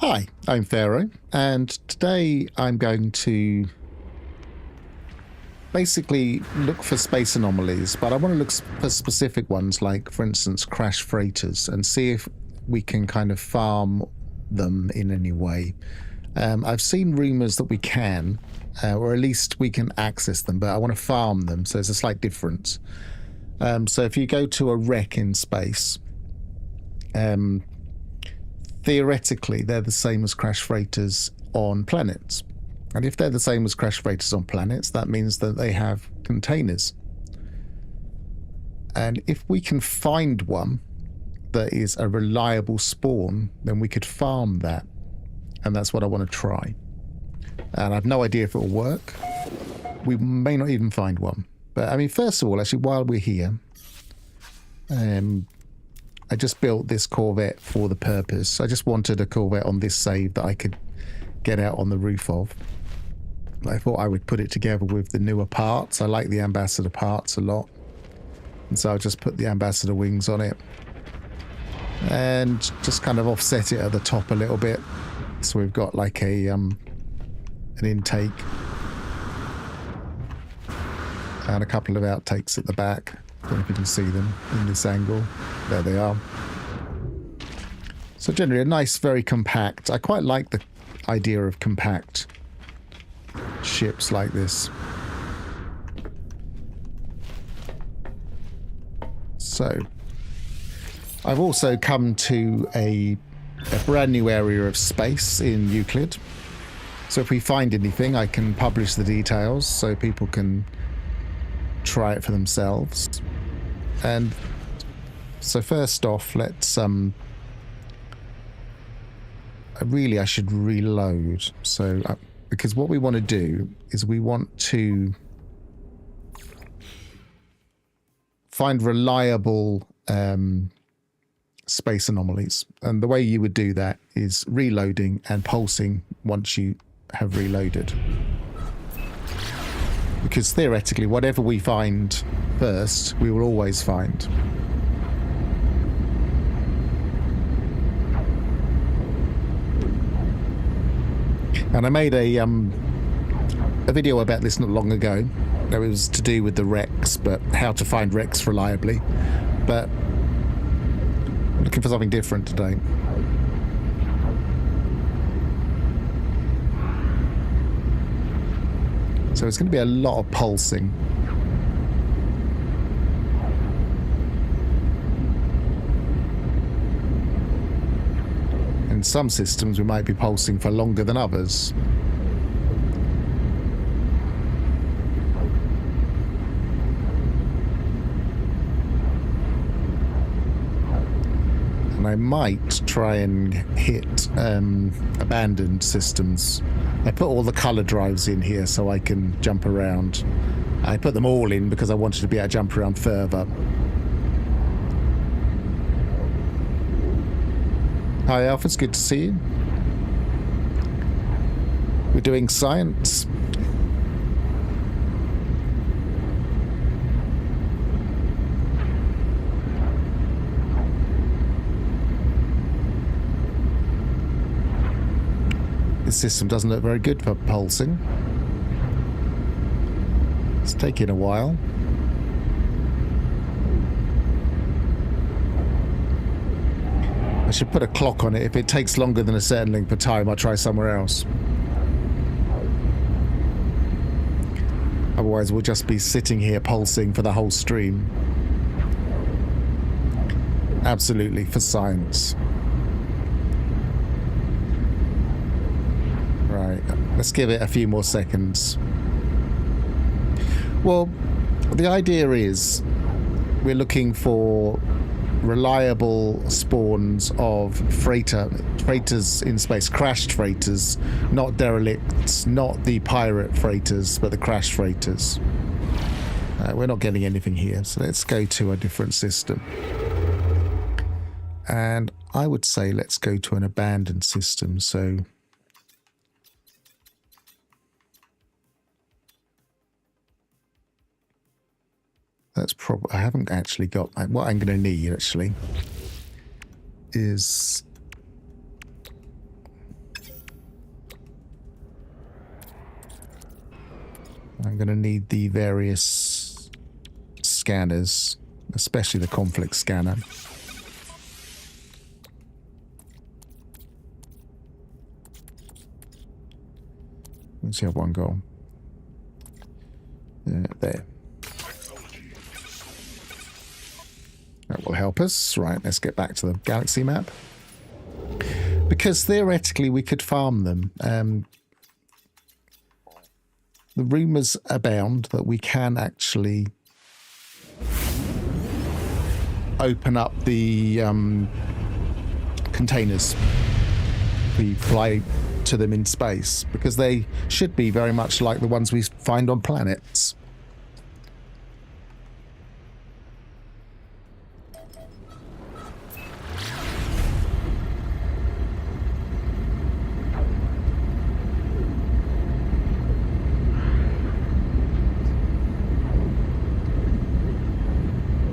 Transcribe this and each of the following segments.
Hi, I'm Pharaoh, and today I'm going to basically look for space anomalies, but I want to look for specific ones like, for instance, crash freighters, and see if we can kind of farm them in any way. I've seen rumors that we can, or at least we can access them, but I want to farm them, so there's a slight difference. So if you go to a wreck in space, theoretically, they're the same as crash freighters on planets. And if they're the same as crash freighters on planets, that means that they have containers. And if we can find one that is a reliable spawn, then we could farm that. And that's what I want to try. And I've no idea if it will work. We may not even find one. But I mean, first of all, actually, while we're here, I just built this corvette for the purpose. I just wanted a corvette on this save that I could get out on the roof of. I thought I would put it together with the newer parts. I like the ambassador parts a lot. And so I'll just put the ambassador wings on it. And just kind of offset it at the top a little bit. So we've got like a an intake. And a couple of outtakes at the back. I don't know if you can see them in this angle. There they are. So generally a nice, very compact. I quite like the idea of compact ships like this. So I've also come to a brand new area of space in Euclid. So if we find anything, I can publish the details so people can try it for themselves. And so first off, let's I should reload. So because what we want to do is we want to find reliable space anomalies, and the way you would do that is reloading and pulsing once you have reloaded. Because theoretically, whatever we find first, we will always find. And I made a video about this not long ago. It was to do with the wrecks, but how to find wrecks reliably. But I'm looking for something different today. So it's going to be a lot of pulsing. In some systems we might be pulsing for longer than others. And I might try and hit abandoned systems. I put all the color drives in here so I can jump around. I put them all in because I wanted to be able to jump around further. Hi Alpha, it's good to see you. We're doing science. This system doesn't look very good for pulsing. It's taking a while. I should put a clock on it. If it takes longer than a certain length of time, I'll try somewhere else. Otherwise, we'll just be sitting here pulsing for the whole stream. Absolutely, for science. Right, let's give it a few more seconds. Well, the idea is we're looking for reliable spawns of freighters in space, crashed freighters, not derelicts, not the pirate freighters, but the crashed freighters. We're not getting anything here, so let's go to a different system. And I would say let's go to an abandoned system. So that's probably, I haven't actually got, what I'm going to need actually is I'm going to need the various scanners, especially the conflict scanner. Let's have one go. There. That will help us. Right, let's get back to the galaxy map. Because theoretically we could farm them. The rumours abound that we can actually open up the containers. We fly to them in space, because they should be very much like the ones we find on planets.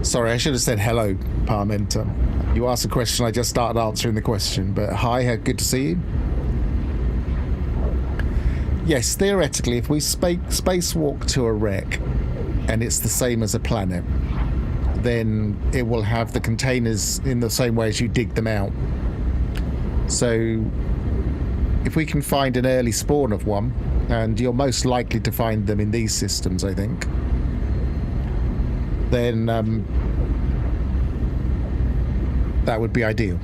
Sorry, I should have said hello, Parmenter. You asked a question, I just started answering the question, but hi, good to see you. Yes, theoretically, if we spacewalk to a wreck and it's the same as a planet, then it will have the containers in the same way as you dig them out. So if we can find an early spawn of one, and you're most likely to find them in these systems, I think, then that would be ideal.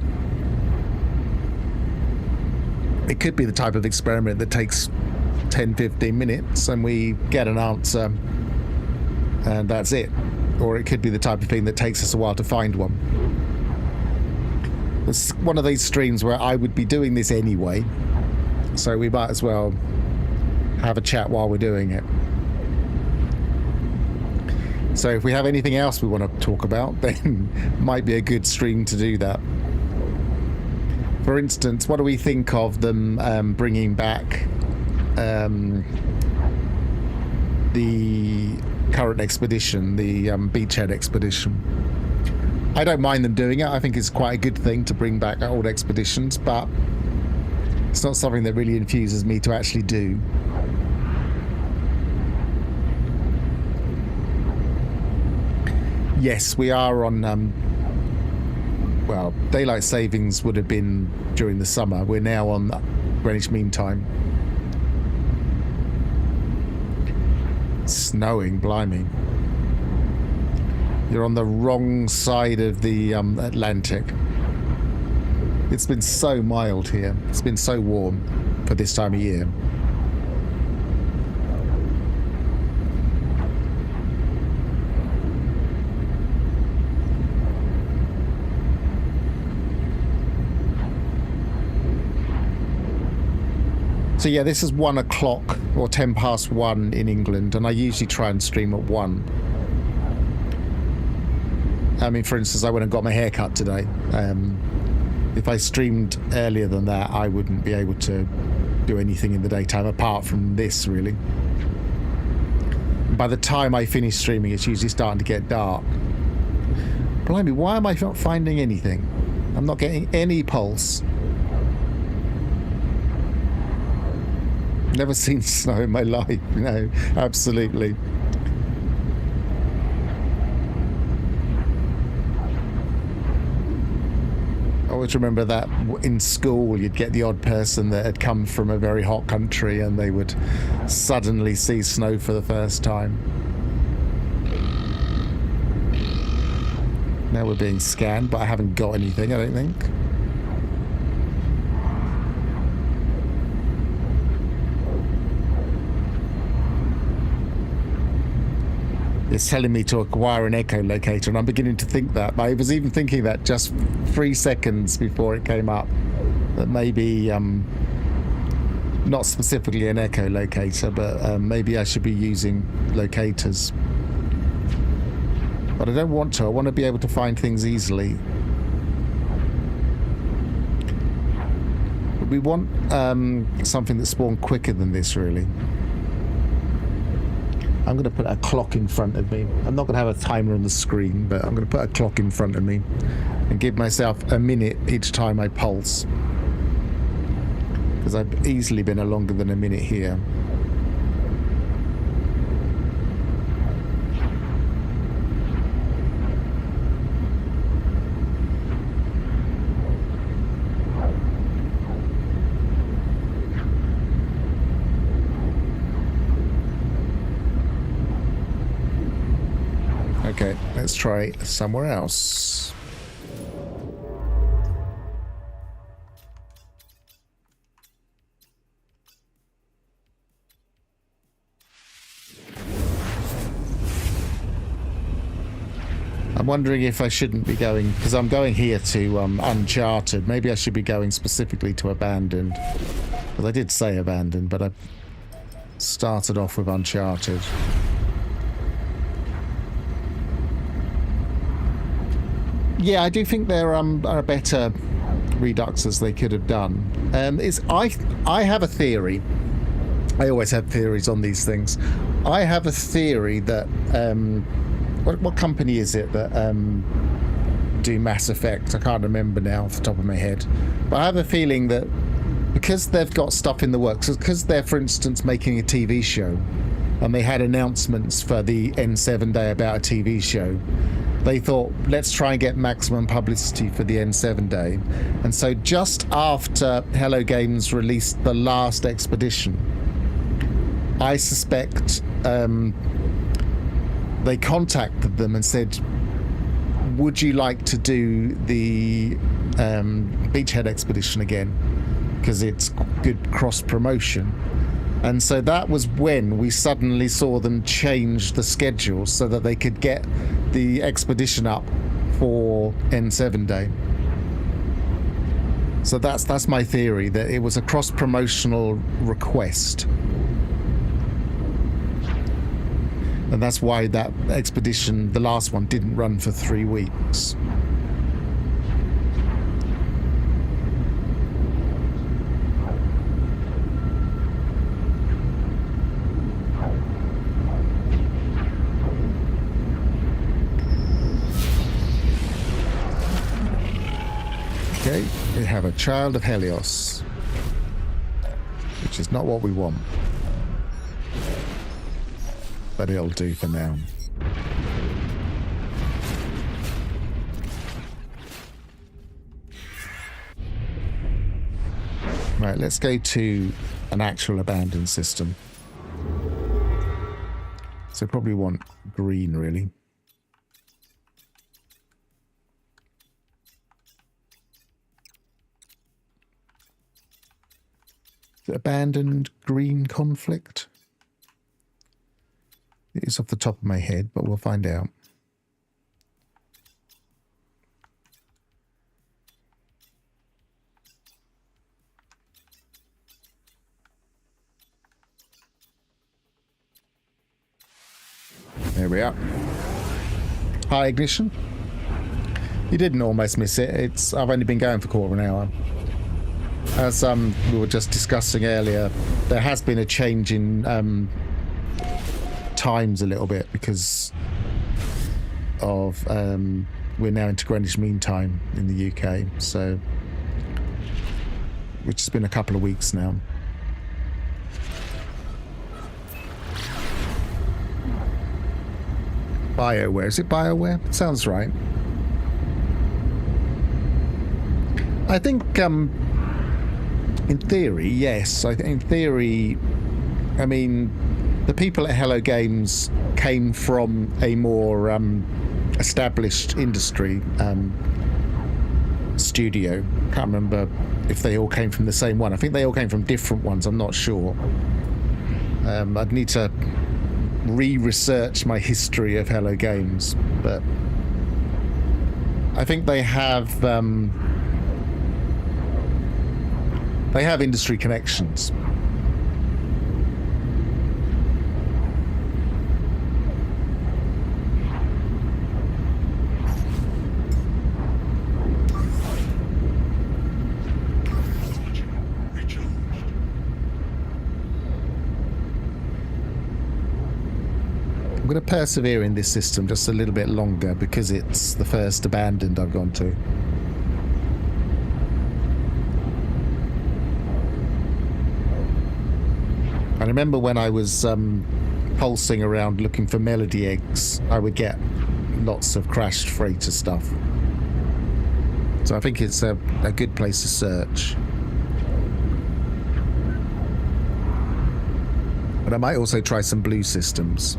It could be the type of experiment that takes 10-15 minutes and we get an answer and that's it. Or it could be the type of thing that takes us a while to find one. It's one of these streams where I would be doing this anyway, so we might as well have a chat while we're doing it. So if we have anything else we want to talk about, then it might be a good stream to do that. For instance, what do we think of them bringing back the current expedition, the beachhead expedition? I don't mind them doing it. I think it's quite a good thing to bring back old expeditions, but it's not something that really infuses me to actually do. Yes, we are on, well, daylight savings would have been during the summer. We're now on Greenwich Mean Time. It's snowing, blimey. You're on the wrong side of the Atlantic. It's been so mild here. It's been so warm for this time of year. So yeah, this is 1 o'clock or 10 past 1 in England, and I usually try and stream at 1. I mean, for instance, I went and got my hair cut today. If I streamed earlier than that, I wouldn't be able to do anything in the daytime apart from this, really. By the time I finish streaming, it's usually starting to get dark. Blimey, why am I not finding anything? I'm not getting any pulse. Never seen snow in my life, no, absolutely. I always remember that in school you'd get the odd person that had come from a very hot country and they would suddenly see snow for the first time. Now we're being scanned, but I haven't got anything, I don't think. It's telling me to acquire an echolocator, and I'm beginning to think that. I was even thinking that just 3 seconds before it came up, that maybe not specifically an echolocator, but maybe I should be using locators. But I don't want to. I want to be able to find things easily. But we want something that spawned quicker than this, really. I'm going to put a clock in front of me. I'm not going to have a timer on the screen, but I'm going to put a clock in front of me and give myself a minute each time I pulse. Because I've easily been longer than a minute here. Let's try somewhere else. I'm wondering if I shouldn't be going, because I'm going here to Uncharted. Maybe I should be going specifically to Abandoned. Well, I did say Abandoned, but I started off with Uncharted. Yeah, I do think there are better reduxers they could have done. I have a theory. I always have theories on these things. I have a theory that what company is it that do Mass Effect? I can't remember now off the top of my head. But I have a feeling that because they've got stuff in the works, because they're, for instance, making a TV show, and they had announcements for the N7 Day about a TV show, they thought, let's try and get maximum publicity for the N7 Day. And so just after Hello Games released the last expedition, I suspect they contacted them and said, would you like to do the Beachhead expedition again? Because it's good cross-promotion. And so that was when we suddenly saw them change the schedule so that they could get the expedition up for N7 Day. So that's my theory, that it was a cross-promotional request. And that's why that expedition, the last one, didn't run for 3 weeks. Okay, we have a child of Helios, which is not what we want. But it'll do for now. Right, let's go to an actual abandoned system. So probably want green, really. Abandoned green conflict? It's off the top of my head, but we'll find out. There we are. High ignition. You didn't almost miss it. I've only been going for a quarter of an hour. As we were just discussing earlier, there has been a change in times a little bit because of we're now into Greenwich Mean Time in the UK, so which has been a couple of weeks now. BioWare, is it BioWare? It sounds right. I think in theory, yes. In theory, I mean, the people at Hello Games came from a more established industry studio. Can't remember if they all came from the same one. I think they all came from different ones. I'm not sure. I'd need to re-research my history of Hello Games, but I think they have industry connections. I'm going to persevere in this system just a little bit longer because it's the first abandoned I've gone to. I remember when I was pulsing around looking for melody eggs, I would get lots of crashed freighter stuff. So I think it's a good place to search. But I might also try some blue systems.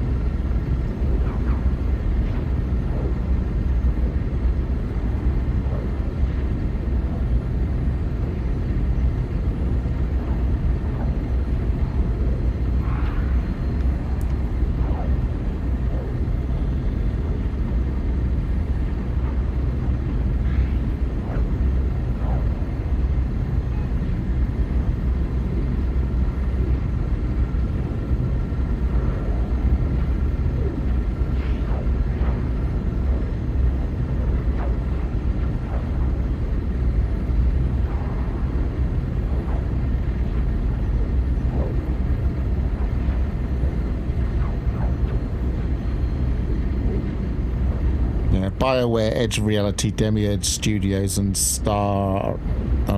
BioWare, Edge Reality, Demiurge Studios, and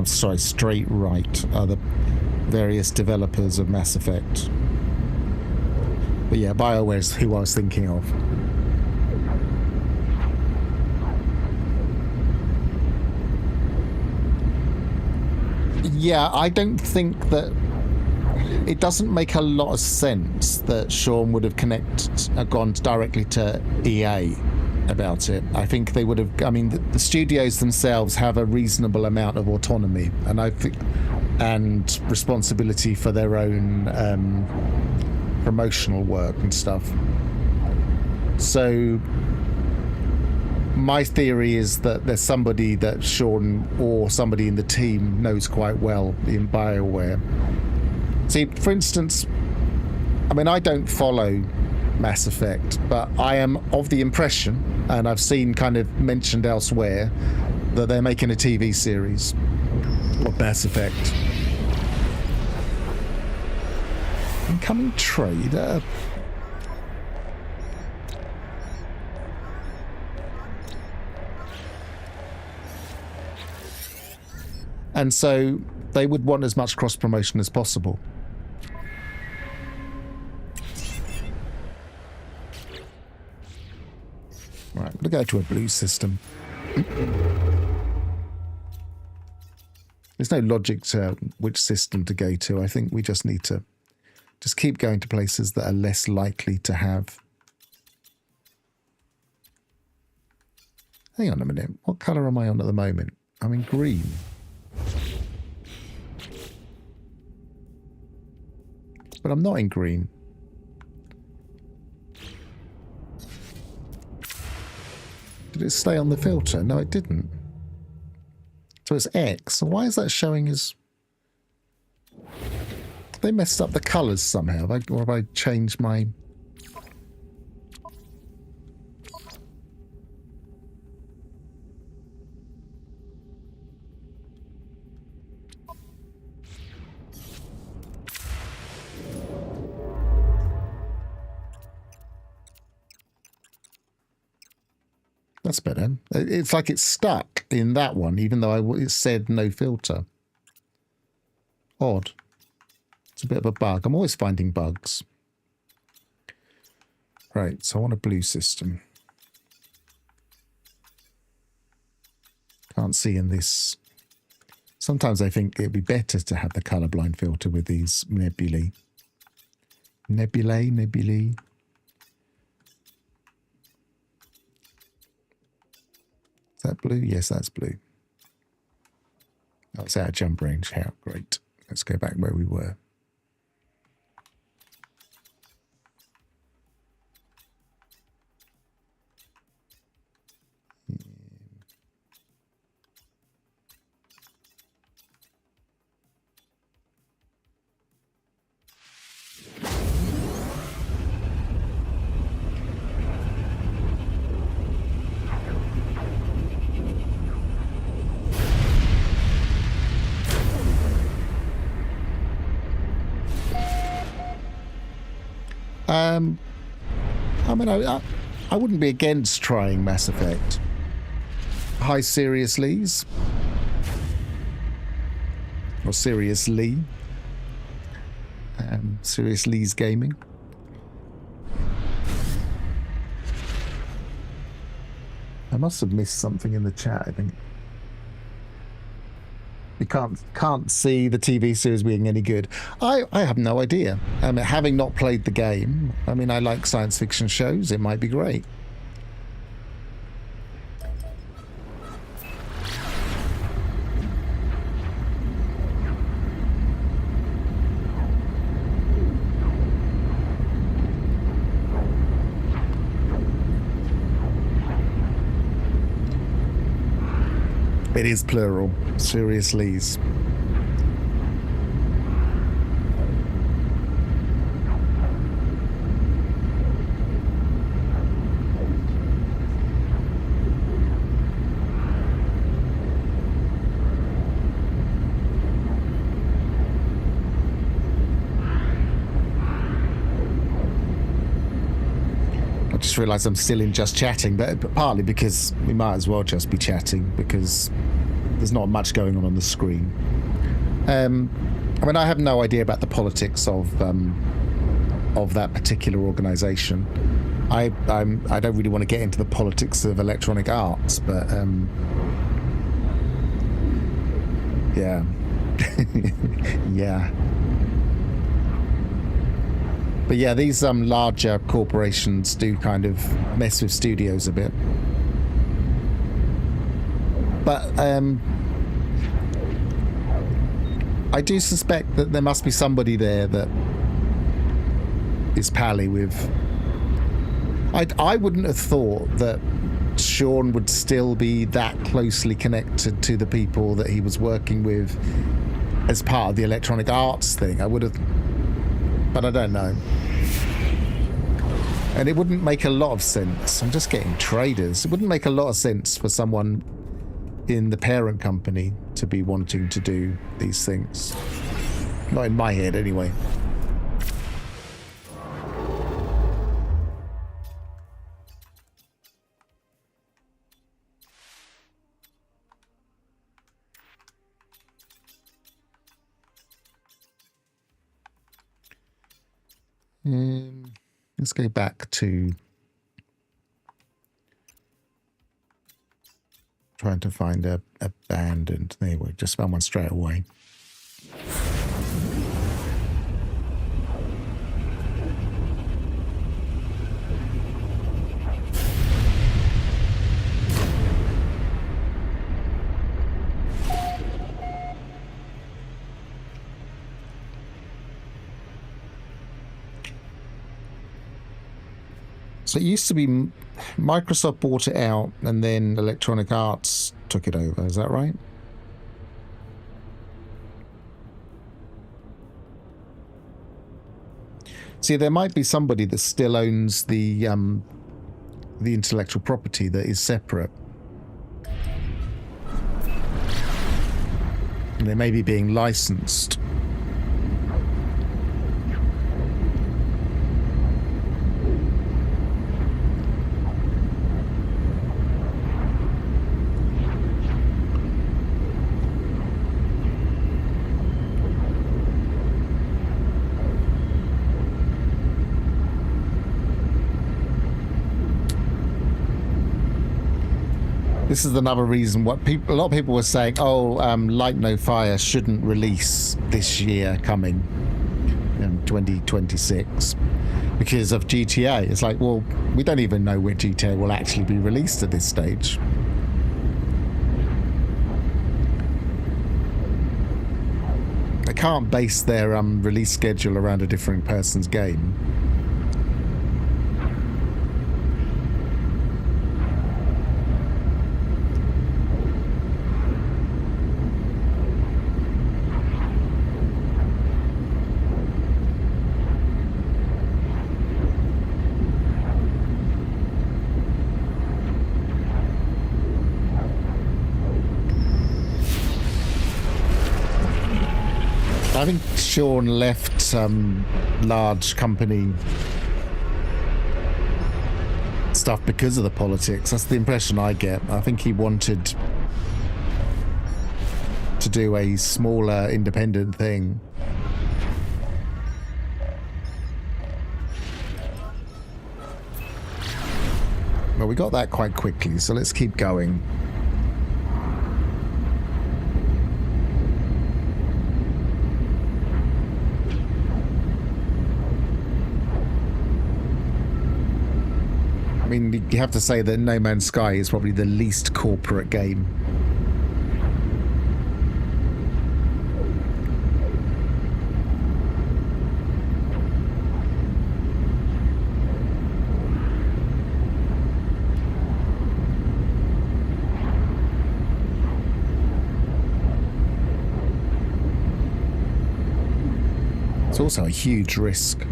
Straight Right are the various developers of Mass Effect. But yeah, BioWare is who I was thinking of. Yeah, I don't think that... It doesn't make a lot of sense that Sean would have gone directly to EA about it. I think they would have... I mean, the studios themselves have a reasonable amount of autonomy, and I think... and responsibility for their own promotional work and stuff. So my theory is that there's somebody that Sean or somebody in the team knows quite well in BioWare. See, for instance, I mean, I don't follow Mass Effect, but I am of the impression, and I've seen kind of mentioned elsewhere, that they're making a TV series of Mass Effect. Incoming trader. And so they would want as much cross-promotion as possible. Right, we'll go to a blue system. There's no logic to which system to go to. I think we just need to just keep going to places that are less likely to have... Hang on a minute. What colour am I on at the moment? I'm in green. But I'm not in green. Did it stay on the filter? No, it didn't. So it's X. So why is that showing as... They messed up the colours somehow. Or have I changed my... That's better. It's like it's stuck in that one, even though it said no filter. Odd. It's a bit of a bug. I'm always finding bugs. Right, so I want a blue system. Can't see in this. Sometimes I think it'd be better to have the colorblind filter with these nebulae. Nebulae. Is that blue? Yes, that's blue. That's out of jump range. How great. Let's go back where we were. I mean, I wouldn't be against trying Mass Effect. Hi, Seriously's. Or Seriously. Seriously's Gaming. I must have missed something in the chat, I think. You can't see the TV series being any good. I have no idea. Having not played the game, I mean, I like science fiction shows. It might be great. It is plural. Seriously's. just realised I'm still in just chatting, but partly because we might as well just be chatting because there's not much going on the screen. I mean, I have no idea about the politics of that particular organisation. I don't really want to get into the politics of Electronic Arts, but yeah, yeah. But yeah, these larger corporations do kind of mess with studios a bit. But I do suspect that there must be somebody there that is pally with. I wouldn't have thought that Sean would still be that closely connected to the people that he was working with as part of the Electronic Arts thing. I would have, but I don't know. And it wouldn't make a lot of sense. I'm just getting traders. It wouldn't make a lot of sense for someone in the parent company to be wanting to do these things. Not in my head, anyway. Let's go back to trying to find a abandoned. There we go. Just found one straight away. So it used to be Microsoft bought it out and then Electronic Arts took it over. Is that right? See, there might be somebody that still owns the intellectual property that is separate. And they may be being licensed. This is another reason what a lot of people were saying, oh, Light No Fire shouldn't release this year coming, 2026, because of GTA. It's like, well, we don't even know where GTA will actually be released at this stage. They can't base their release schedule around a different person's game. I think Sean left some large company stuff because of the politics. That's the impression I get. I think he wanted to do a smaller independent thing. Well, we got that quite quickly, so let's keep going. I mean, you have to say that No Man's Sky is probably the least corporate game. It's also a huge risk.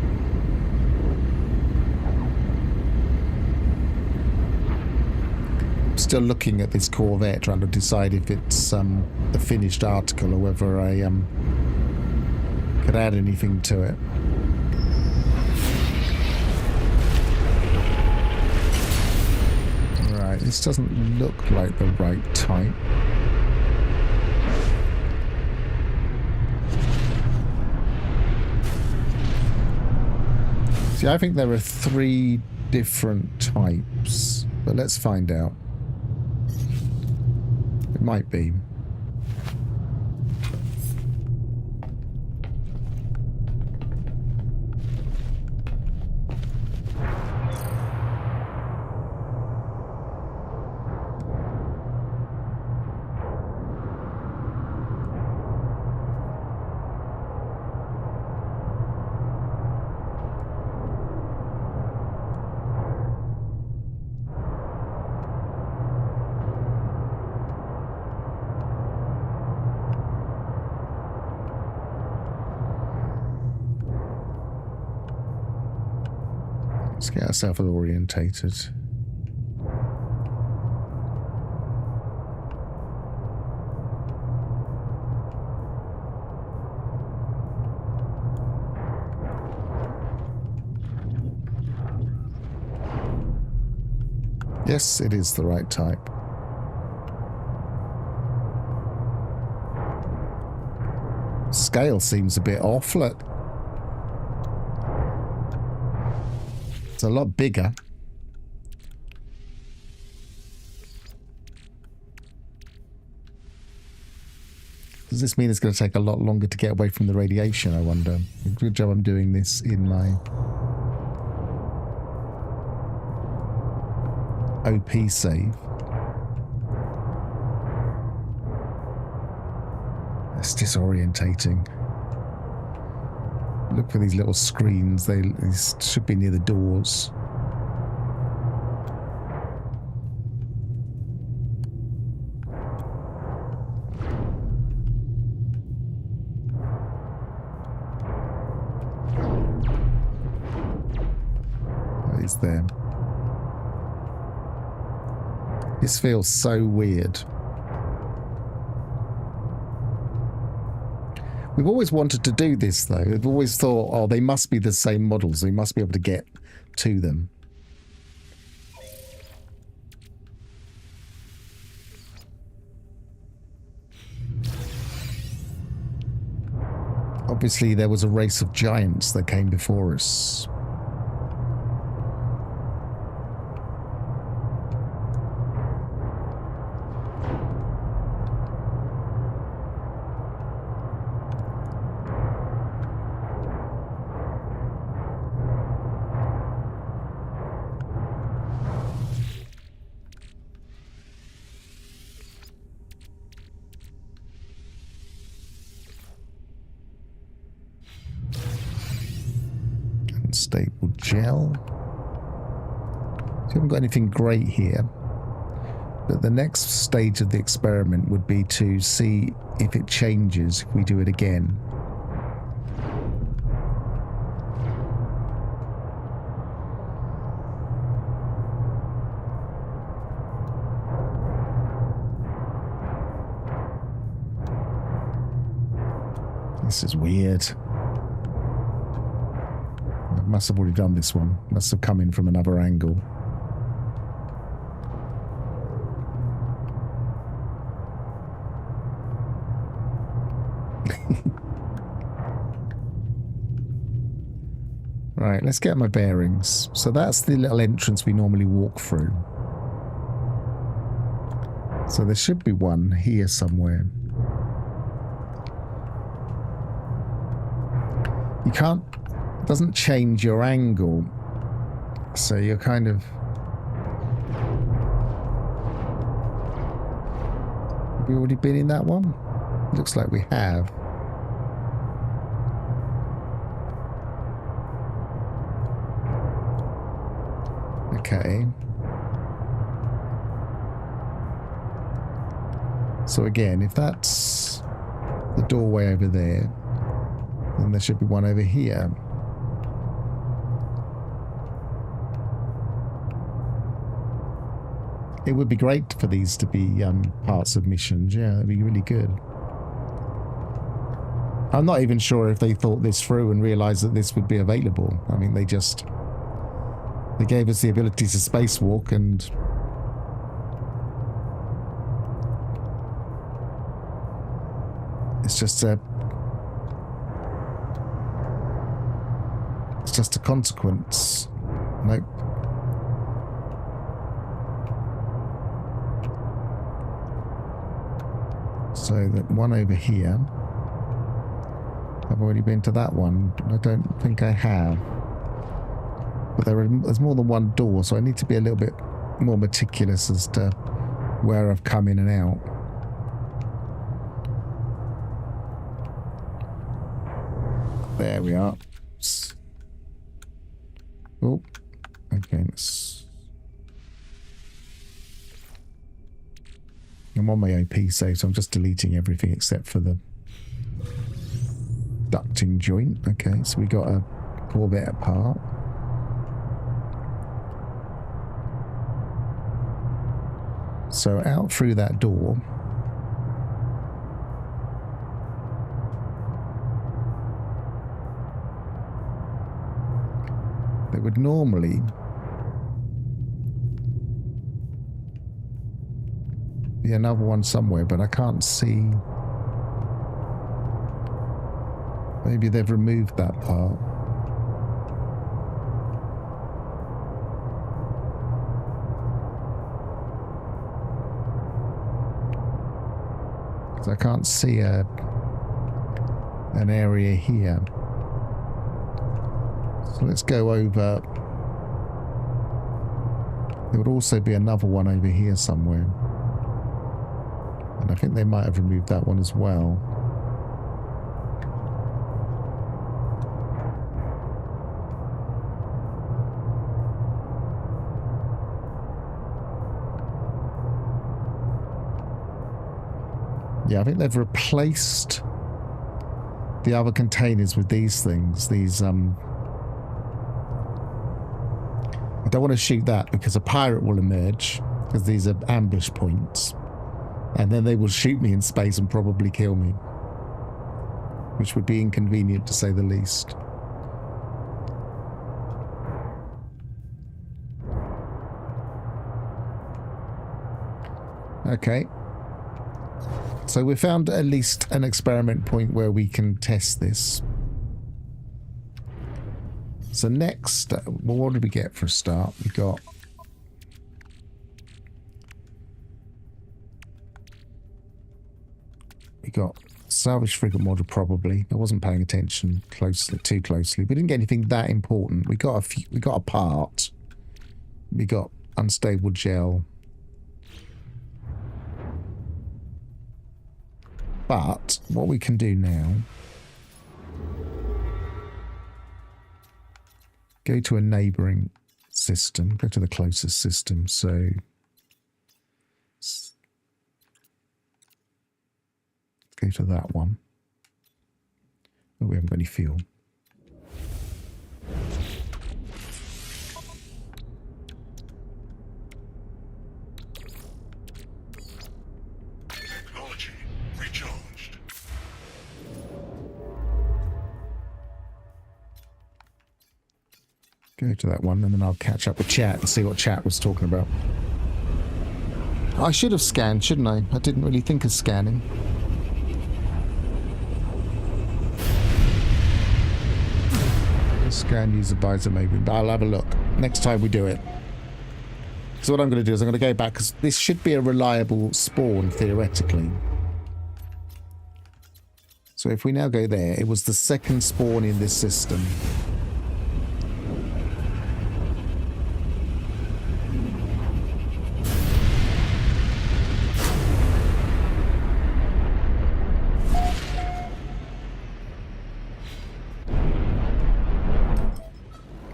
Still looking at this corvette, trying to decide if it's a finished article or whether I could add anything to it. This doesn't look like the right type. See, I think there are 3 different types, but let's find out. It might be. Let's get ourselves orientated. Yes, it is the right type. Scale seems a bit off, look. It's a lot bigger. Does this mean it's going to take a lot longer to get away from the radiation, I wonder? Good job I'm doing this in my OP save. It's disorientating. Look for these little screens. These should be near the doors. What is there? This feels so weird. We've always wanted to do this, though. We've always thought, oh, they must be the same models. We must be able to get to them. Obviously, there was a race of giants that came before us. Unstable gel. So we haven't got anything great here. But the next stage of the experiment would be to see if it changes if we do it again. This is weird. I must have already done this one. Must have come in from another angle. Right, let's get my bearings. So that's the little entrance we normally walk through. So there should be one here somewhere. You can't, it doesn't change your angle. So you're kind of... Have we already been in that one? Looks like we have. Okay. So again, if that's the doorway over there, then there should be one over here. It would be great for these to be parts of missions. Yeah, that'd be really good. I'm not even sure if they thought this through and realized that this would be available. I mean, they gave us the ability to spacewalk and It's just a consequence. Nope. So that one over here. I've already been to that one. I don't think I have. But there's more than one door, so I need to be a little bit more meticulous as to where I've come in and out. There we are. Oh, okay. I'm on my OP save, so I'm just deleting everything except for the ducting joint. Okay, so we got a corvette apart. So out through that door. There would normally be another one somewhere, but I can't see. Maybe they've removed that part. I can't see an area here. So let's go over. There would also be another one over here somewhere. And I think they might have removed that one as well. Yeah, I think they've replaced the other containers with these things. These, I don't want to shoot that because a pirate will emerge, because these are ambush points. And then they will shoot me in space and probably kill me. Which would be inconvenient to say the least. Okay. So we found at least an experiment point where we can test this. So next, well, what did we get for a start? We got salvage frigate module probably. I wasn't paying attention too closely. We didn't get anything that important. We got a part. We got unstable gel. But what we can do now, go to a neighboring system, go to the closest system. So let's go to that one. Oh, we haven't got any fuel. Go to that one, and then I'll catch up with chat and see what chat was talking about. I should have scanned, shouldn't I? I didn't really think of scanning. Scan user advisor maybe, but I'll have a look next time we do it. So what I'm going to do is I'm going to go back, because this should be a reliable spawn, theoretically. So if we now go there, it was the second spawn in this system.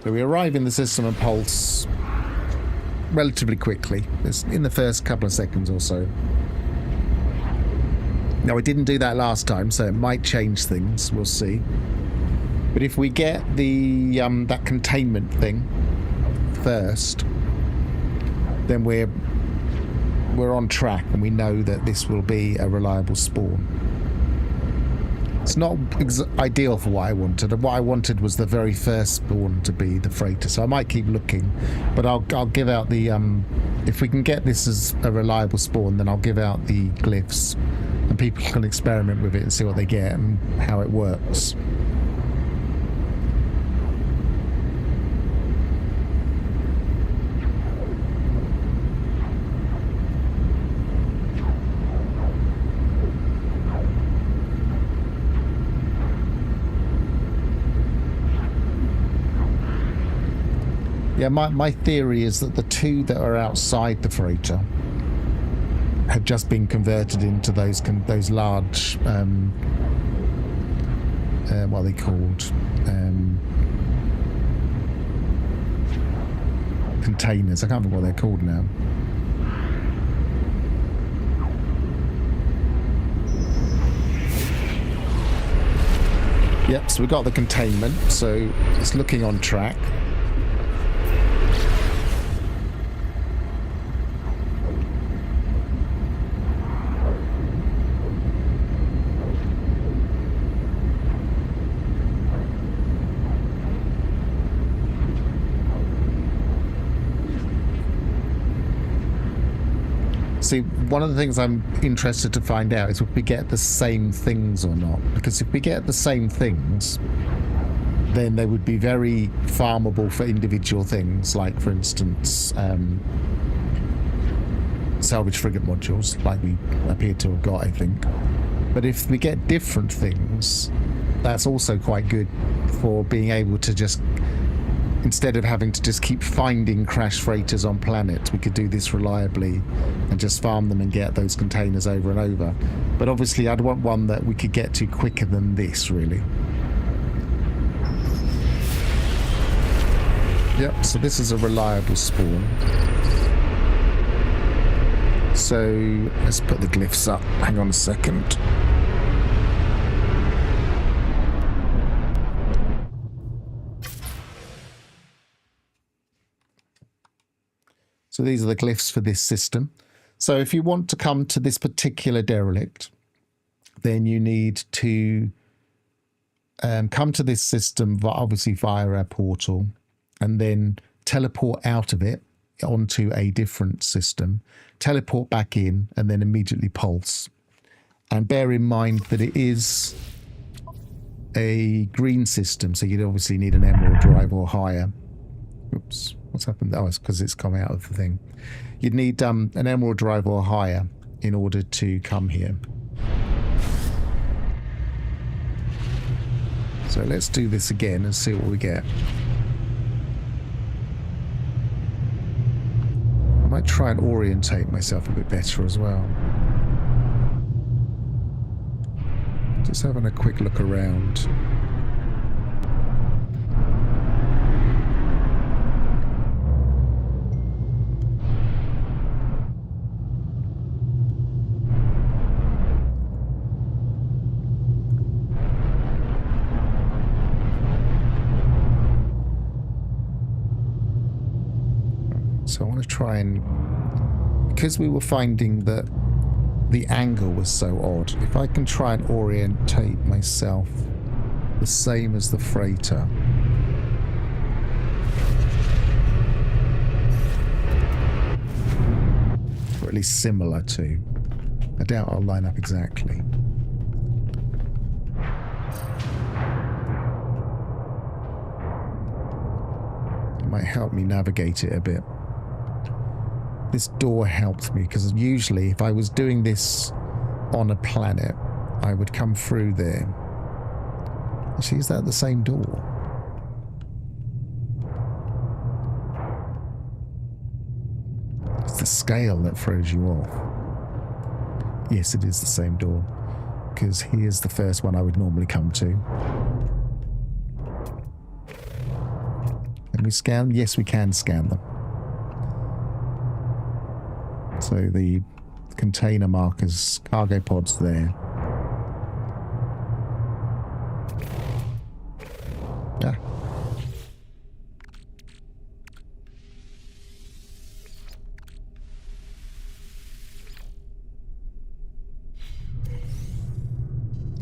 So we arrive in the system and pulse relatively quickly. It's in the first couple of seconds or so. Now, I didn't do that last time, so it might change things. We'll see. But if we get the that containment thing first, then we're on track, and we know that this will be a reliable spawn. It's not ideal for what I wanted. What I wanted was the very first spawn to be the freighter, so I might keep looking. But I'll give out the if we can get this as a reliable spawn, then I'll give out the glyphs and people can experiment with it and see what they get and how it works. Yeah, my theory is that the two that are outside the freighter have just been converted into those large, what are they called? Containers. I can't remember what they're called now. Yep, so we've got the containment, so it's looking on track. See, one of the things I'm interested to find out is if we get the same things or not. Because if we get the same things, then they would be very farmable for individual things, like, for instance, salvage frigate modules, like we appear to have got, I think. But if we get different things, that's also quite good for being able to just, instead of having to just keep finding crash freighters on planets, we could do this reliably and just farm them and get those containers over and over. But obviously I'd want one that we could get to quicker than this, really. Yep, so this is a reliable spawn. So let's put the glyphs up. Hang on a second. So these are the glyphs for this system. So if you want to come to this particular derelict, then you need to come to this system, obviously via our portal, and then teleport out of it onto a different system, teleport back in, and then immediately pulse. And bear in mind that it is a green system, so you'd obviously need an emerald drive or higher. Oops. What's happened? Oh, it's because it's come out of the thing. You'd need an emerald drive or higher in order to come here. So let's do this again and see what we get. I might try and orientate myself a bit better as well. Just having a quick look around. So I want to try and, because we were finding that the angle was so odd, if I can try and orientate myself the same as the freighter. Or at least similar to. I doubt I'll line up exactly. It might help me navigate it a bit. This door helped me, because usually if I was doing this on a planet, I would come through there. Actually, is that the same door? It's the scale that throws you off. Yes, it is the same door, because here's the first one I would normally come to. Can we scan? Yes, we can scan them. So the container markers, cargo pods there. Yeah.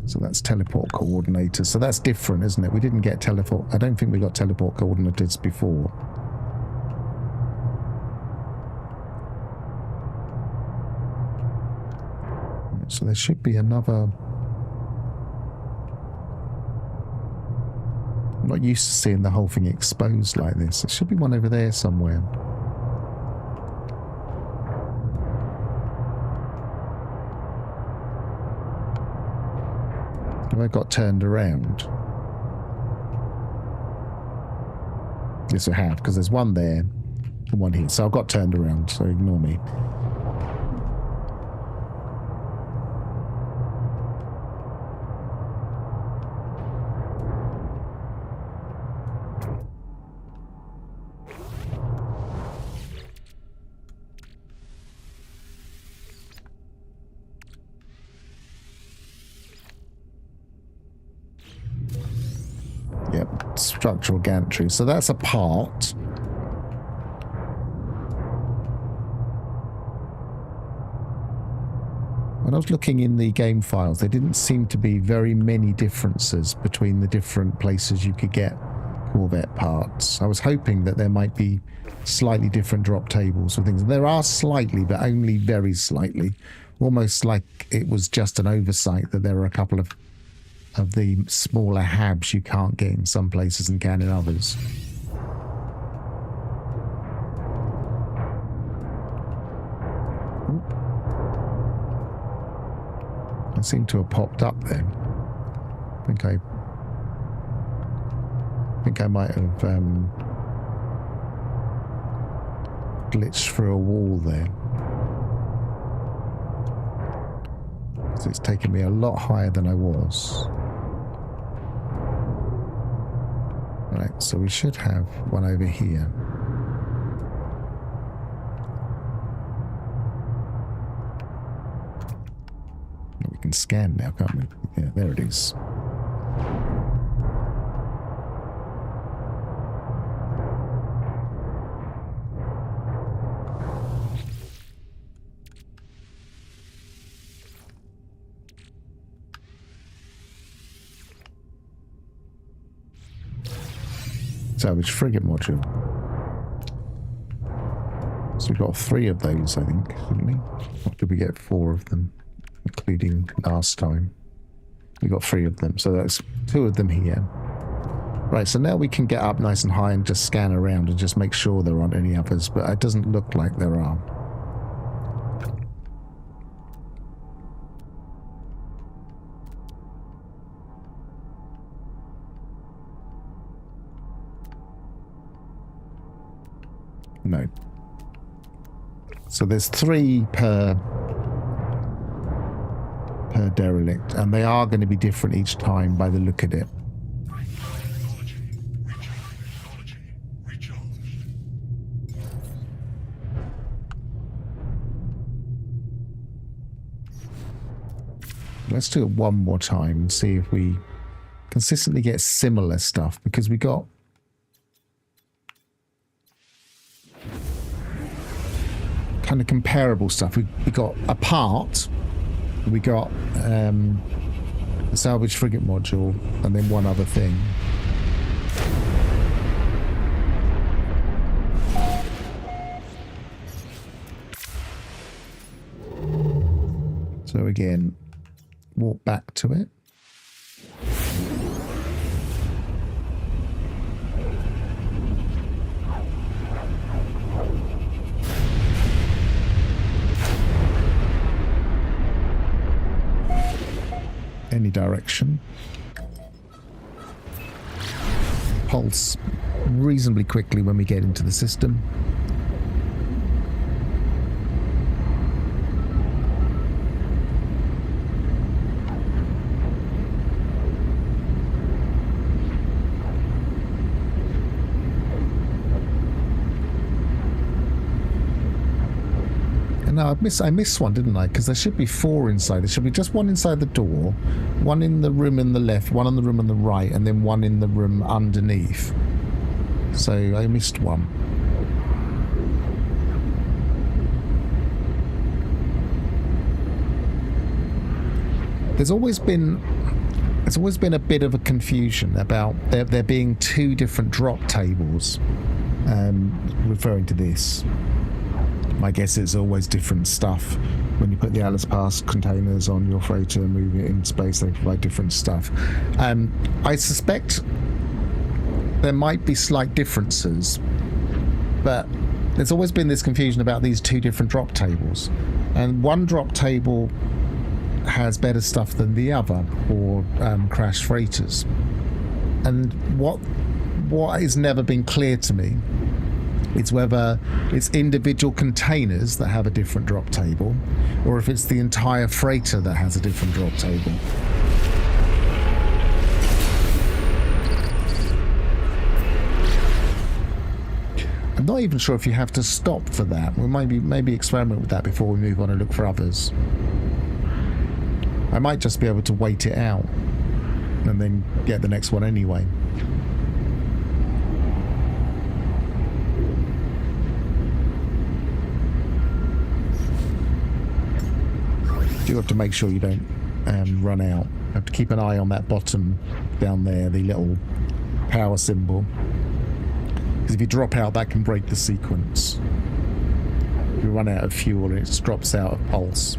So that's teleport coordinators. So that's different, isn't it? We didn't get teleport. I don't think we got teleport coordinators before. So there should be another... I'm not used to seeing the whole thing exposed like this. There should be one over there somewhere. Have I got turned around? Yes, I have, because there's one there and one here. So I've got turned around, so ignore me. Yep, structural gantry. So that's a part. When I was looking in the game files, there didn't seem to be very many differences between the different places you could get corvette parts. I was hoping that there might be slightly different drop tables or things. There are slightly, but only very slightly. Almost like it was just an oversight that there are a couple of the smaller habs you can't get in some places and can in others. Ooh. It seemed to have popped up then. I think I might have glitched through a wall there. So it's taken me a lot higher than I was. Right, so we should have one over here. We can scan now, can't we? Yeah, there it is. Salvage frigate module. So we got 3 of those, I think, didn't we? Or did we get 4 of them, including last time? We got 3 of them, so that's 2 of them here. Right, so now we can get up nice and high and just scan around and just make sure there aren't any others, but it doesn't look like there are. No. So there's 3 per derelict, and they are going to be different each time by the look at it. Let's do it one more time and see if we consistently get similar stuff, because we got kind of comparable stuff. We got a part, we got a salvage frigate module, and then one other thing. So again, walk back to it. Any direction. Pulse reasonably quickly when we get into the system. No, I missed one, didn't I? Because there should be 4 inside. There should be just one inside the door, one in the room on the left, one in the room on the right, and then one in the room underneath. So I missed one. There's always been a bit of a confusion about there being 2 different drop tables, referring to this. I guess it's always different stuff. When you put the Atlas Pass containers on your freighter and move it in space, they provide different stuff. I suspect there might be slight differences, but there's always been this confusion about these two different drop tables. And one drop table has better stuff than the other for crash freighters. And what has never been clear to me is whether it's individual containers that have a different drop table, or if it's the entire freighter that has a different drop table. I'm not even sure if you have to stop for that. We'll maybe experiment with that before we move on and look for others. I might just be able to wait it out and then get the next one anyway. You have to make sure you don't run out. You have to keep an eye on that bottom down there, the little power symbol. Because if you drop out, that can break the sequence. If you run out of fuel, it just drops out of pulse.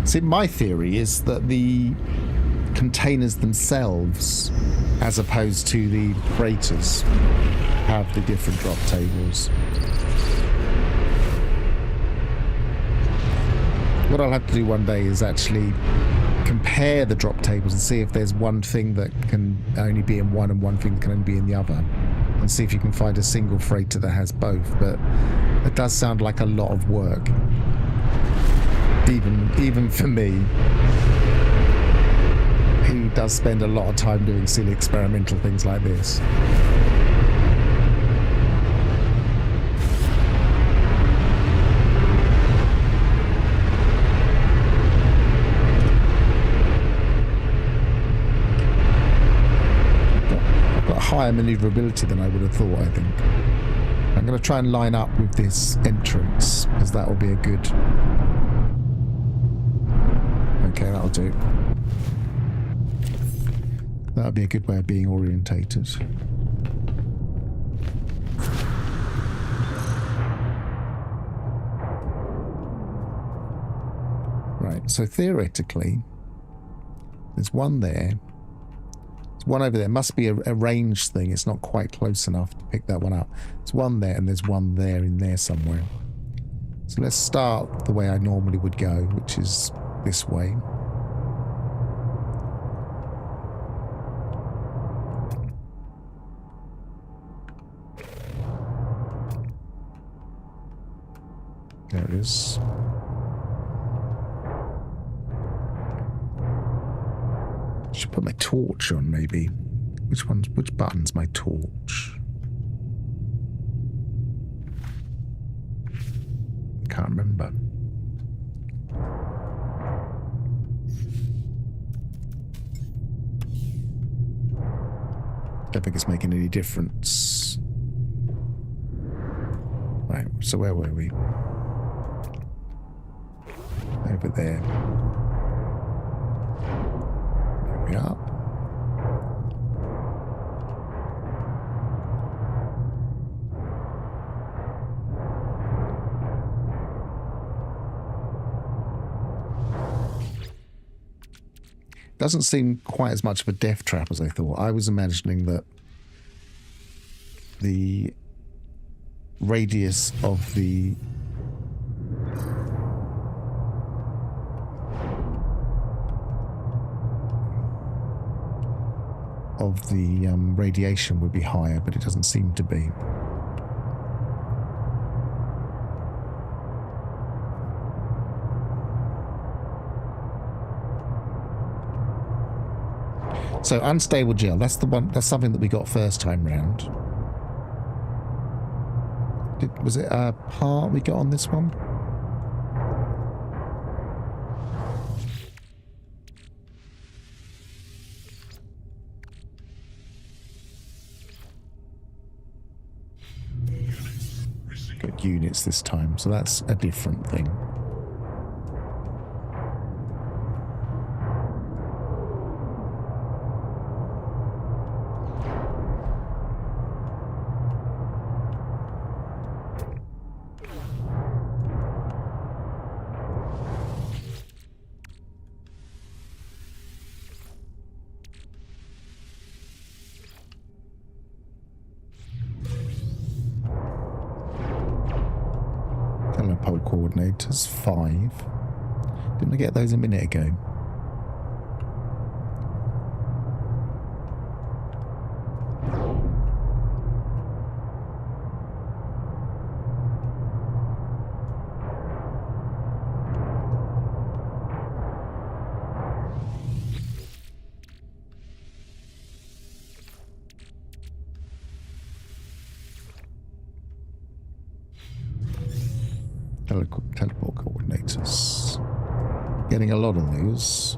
See, my theory is that the containers themselves, as opposed to the freighters, have the different drop tables. What I'll have to do one day is actually compare the drop tables and see if there's one thing that can only be in one and one thing that can only be in the other, and see if you can find a single freighter that has both. But it does sound like a lot of work, even for me, who does spend a lot of time doing silly experimental things like this. I've got higher maneuverability than I would have thought, I think. I'm going to try and line up with this entrance, because that will be a good... Okay, that'll do. That'll be a good way of being orientated. Right, so theoretically, there's one there. There's one over there. It must be a range thing. It's not quite close enough to pick that one up. There's one there, and there's one there in there somewhere. So let's start the way I normally would go, which is this way. There it is. Should put my torch on, maybe. Which button's my torch? Can't remember. Don't think it's making any difference. Right, so where were we? Over there. There we are. Doesn't seem quite as much of a death trap as I thought. I was imagining that the radius of the radiation would be higher, but it doesn't seem to be. So unstable gel, that's the one. That's something that we got first time round. Was it a part we got on this one? Good. units this time, so that's a different thing. Telepole coordinators 5. Didn't I get those a minute ago? Teleport coordinators. Getting a lot of those.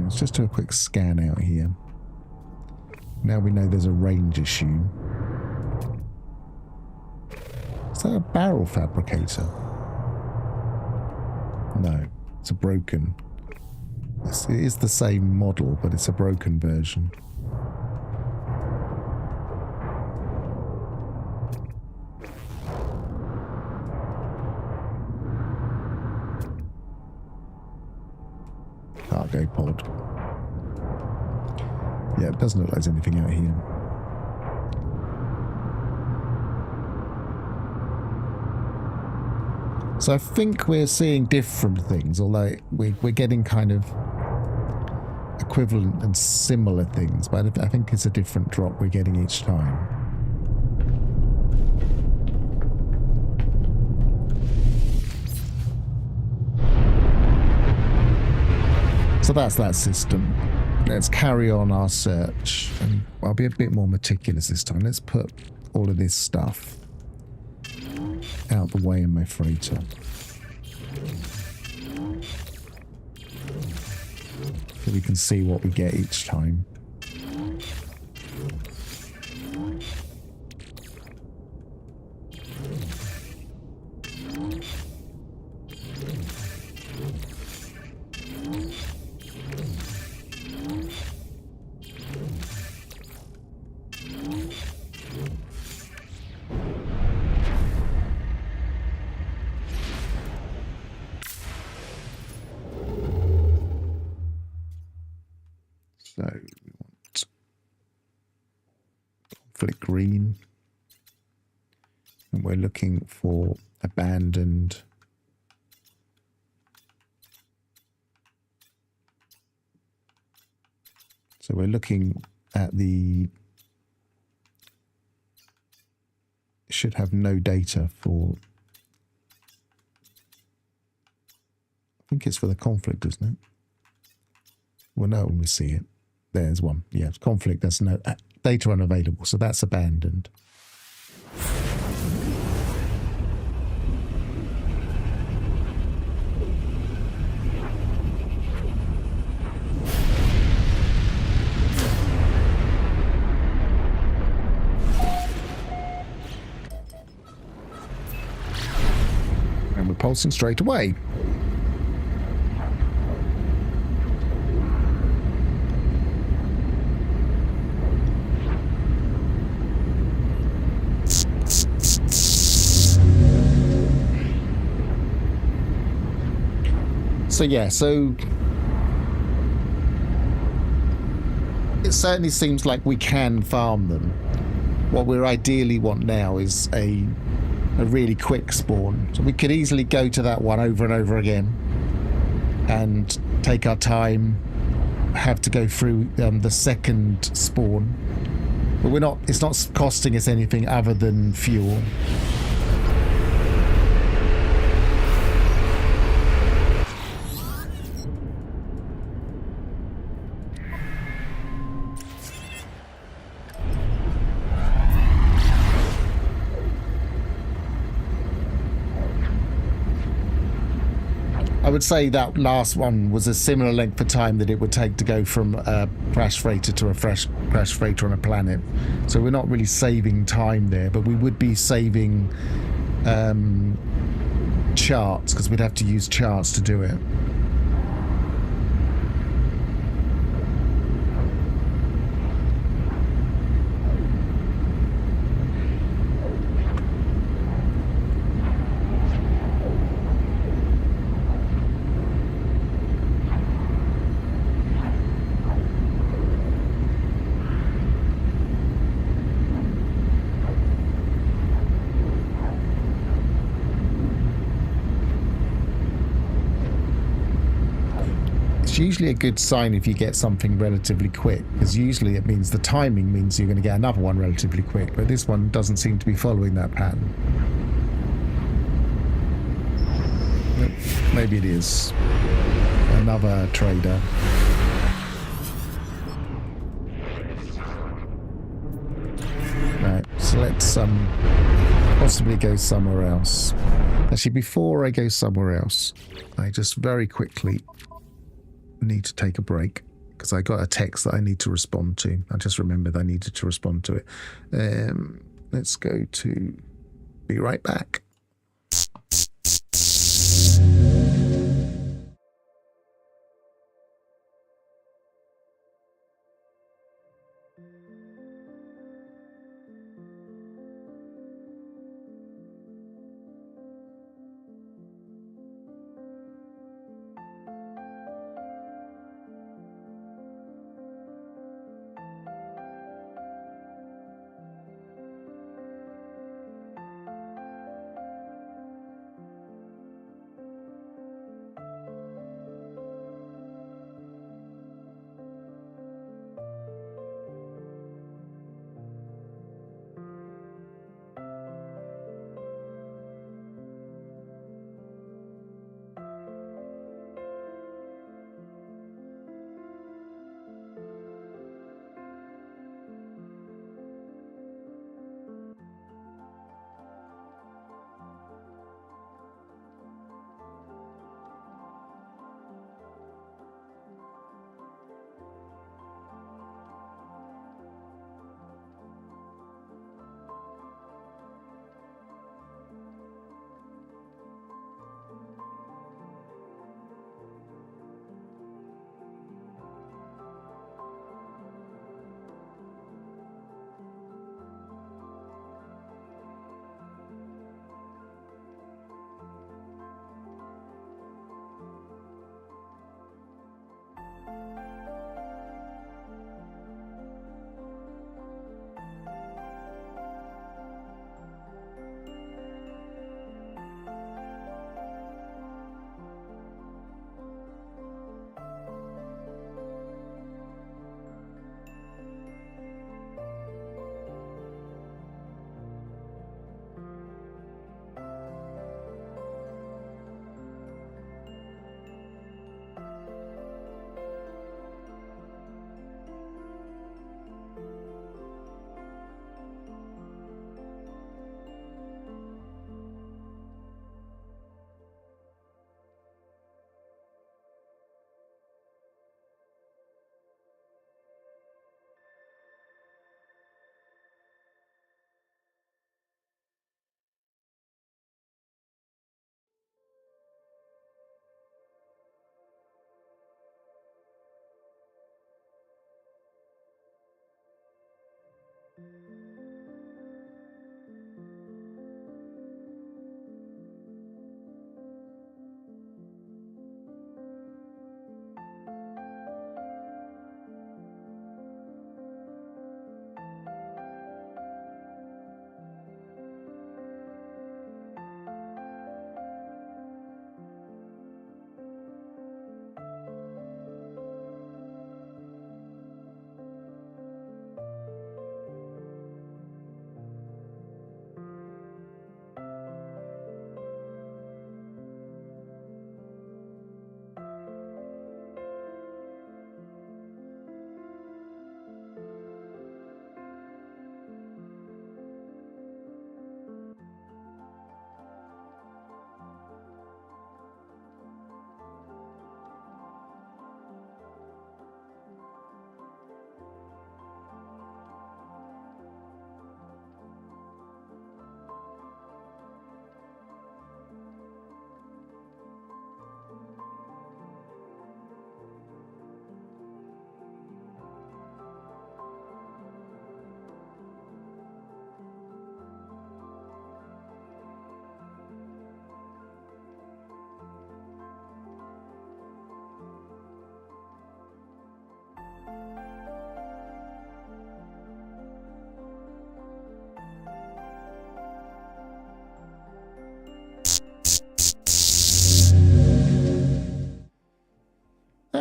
Let's just do a quick scan out here. Now we know there's a range issue. Is that a barrel fabricator? No, it's a broken. It is the same model, but it's a broken version. Cargo pod. Yeah, it doesn't look like there's anything out here. So I think we're seeing different things, although we're getting kind of equivalent and similar things, but I think it's a different drop we're getting each time. So that's that system. Let's carry on our search, and I'll be a bit more meticulous this time. Let's put all of this stuff out the way in my freighter. So we can see what we get each time. So we want conflict green, and we're looking for abandoned. So we're looking at the, it should have no data for, I think it's for the conflict, isn't it? We'll know when we see it. There's one. Yeah, conflict, there's no data unavailable, so that's abandoned. And we're pulsing straight away. So yeah, so it certainly seems like we can farm them. What we ideally want now is a really quick spawn. So we could easily go to that one over and over again and take our time, have to go through the second spawn. But we're not, it's not costing us anything other than fuel. I would say that last one was a similar length of time that it would take to go from a crash freighter to a crash freighter on a planet. So we're not really saving time there, but we would be saving charts, because we'd have to use charts to do it. It's usually a good sign if you get something relatively quick, because usually it means the timing means you're going to get another one relatively quick, but this one doesn't seem to be following that pattern. Maybe it is. Another trader. Right, so let's possibly go somewhere else. Actually, before I go somewhere else, I just very quickly need to take a break, because I got a text that I need to respond to. I just remembered I needed to respond to it. Let's go to be right back.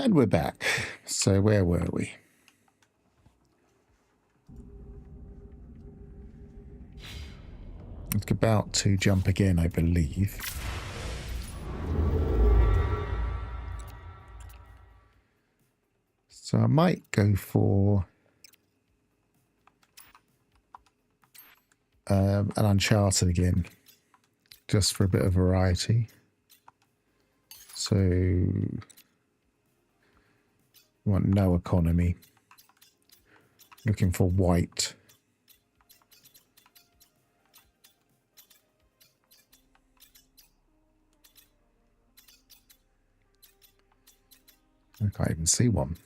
And we're back. So where were we? It's about to jump again, I believe. So I might go for an Uncharted again, just for a bit of variety. So want no economy. Looking for white. I can't even see one.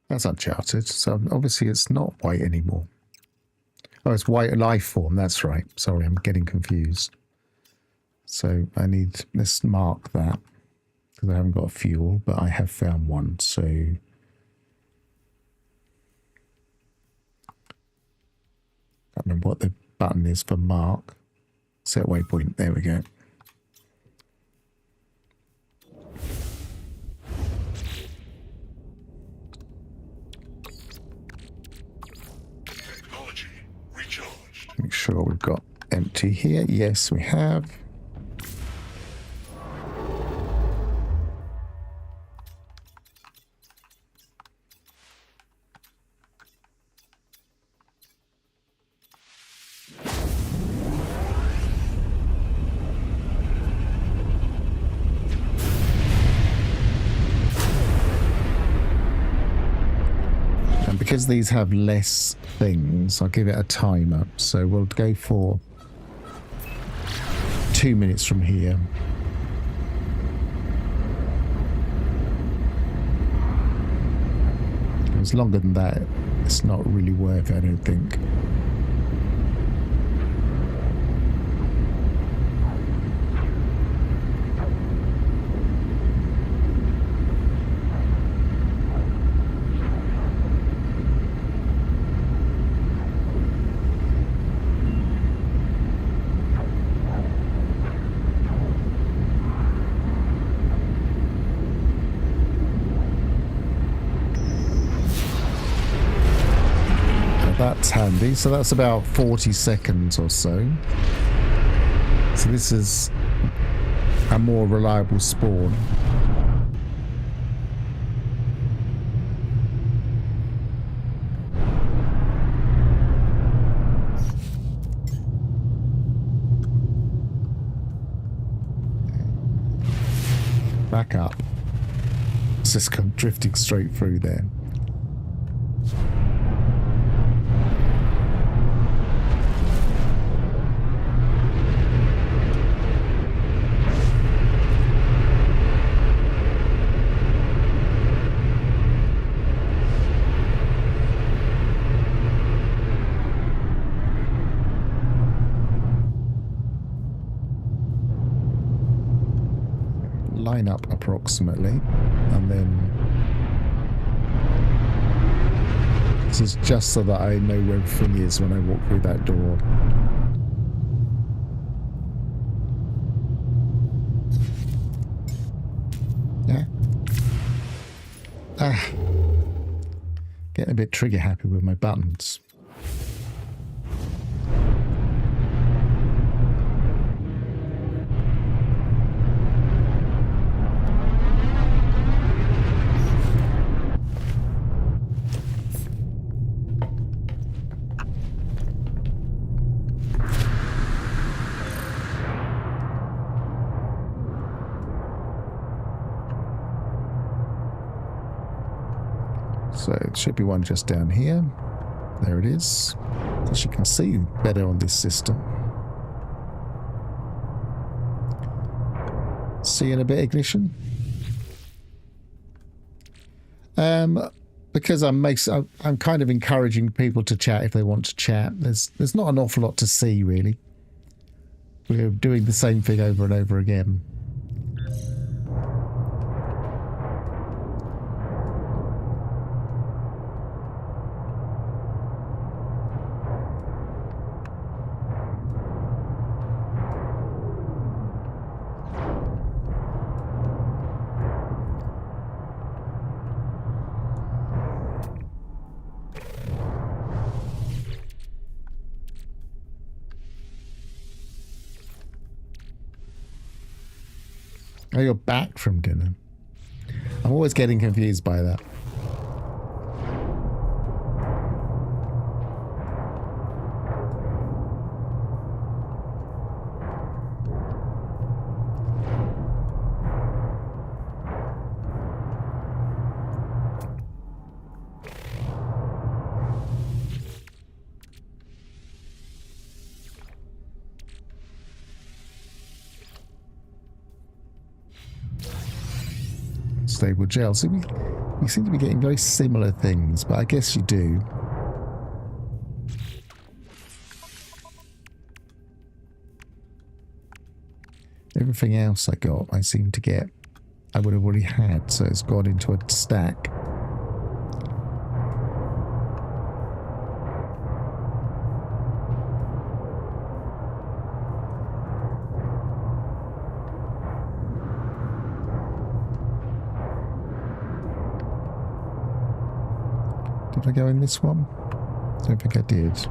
That's Uncharted, so obviously it's not white anymore. Oh, it's white life form, that's right. Sorry, I'm getting confused. So I need, let's mark that, because I haven't got a fuel, but I have found one, so... I can't remember what the button is for mark. Set waypoint, there we go. Make sure we've got empty here. Yes, we have. Because these have less things, I'll give it a timer. So we'll go for 2 minutes from here. If it's longer than that, it's not really worth it, I don't think. That's handy. So that's about 40 seconds or so. So this is a more reliable spawn. Back up. It's just come drifting straight through there. Line up approximately, and then this is just so that I know where everything is when I walk through that door. Yeah. Getting a bit trigger happy with my buttons. So it should be one just down here. There it is. As you can see better on this system. See in a bit, ignition. Because I'm kind of encouraging people to chat if they want to chat. There's not an awful lot to see really. We're doing the same thing over and over again. Oh, you're back from dinner. I'm always getting confused by that. Stable gel. So we seem to be getting very similar things, but I guess you do. Everything else I got, I seem to get, I would have already had, so it's gone into a stack. Did I go in this one? I don't think I did.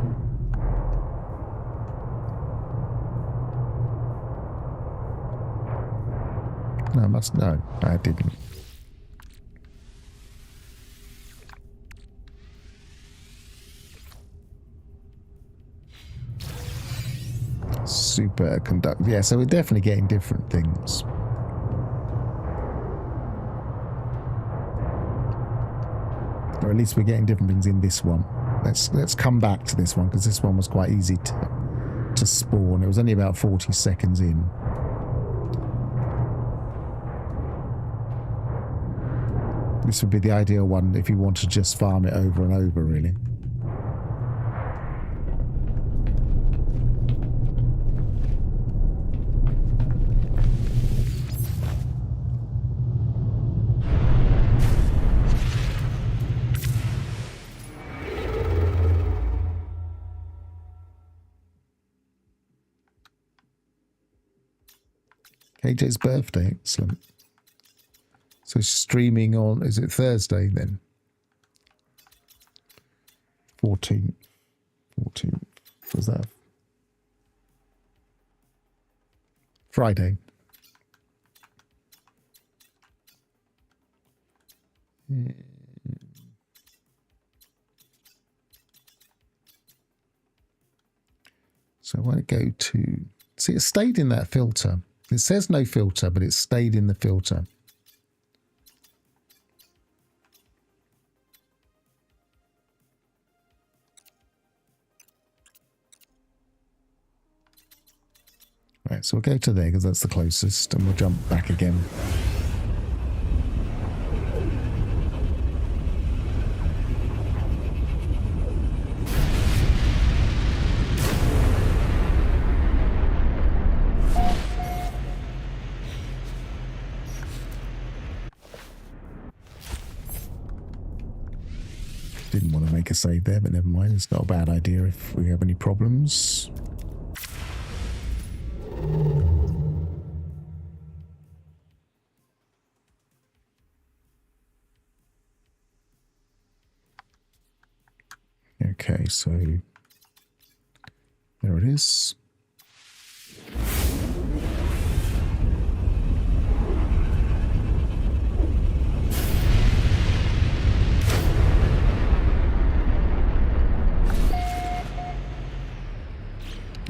No, I didn't. Superconductor. Yeah, so we're definitely getting different things. Or at least we're getting different things in this one. Let's come back to this one, because this one was quite easy to spawn. It was only about 40 seconds in. This would be the ideal one if you want to just farm it over and over, really. KJ's birthday, excellent. So streaming on, is it Thursday then? 14th. Was that Friday? So I want to go to, see, it stayed in that filter. It says no filter, but it stayed in the filter. Right, so we'll go to there because that's the closest, and we'll jump back again. Didn't want to make a save there, but never mind. It's not a bad idea if we have any problems. Okay, so there it is.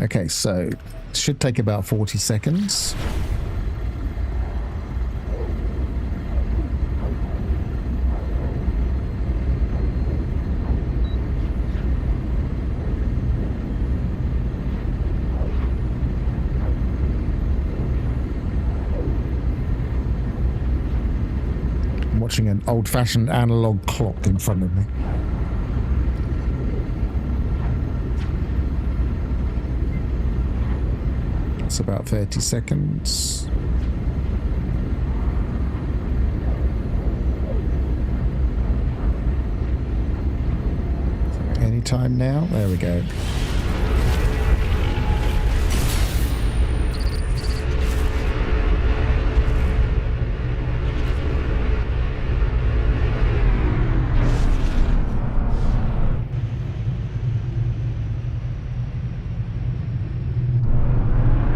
Okay, so it should take about 40 seconds. I'm watching an old-fashioned analog clock in front of me. It's about 30 seconds. Any time now? There we go.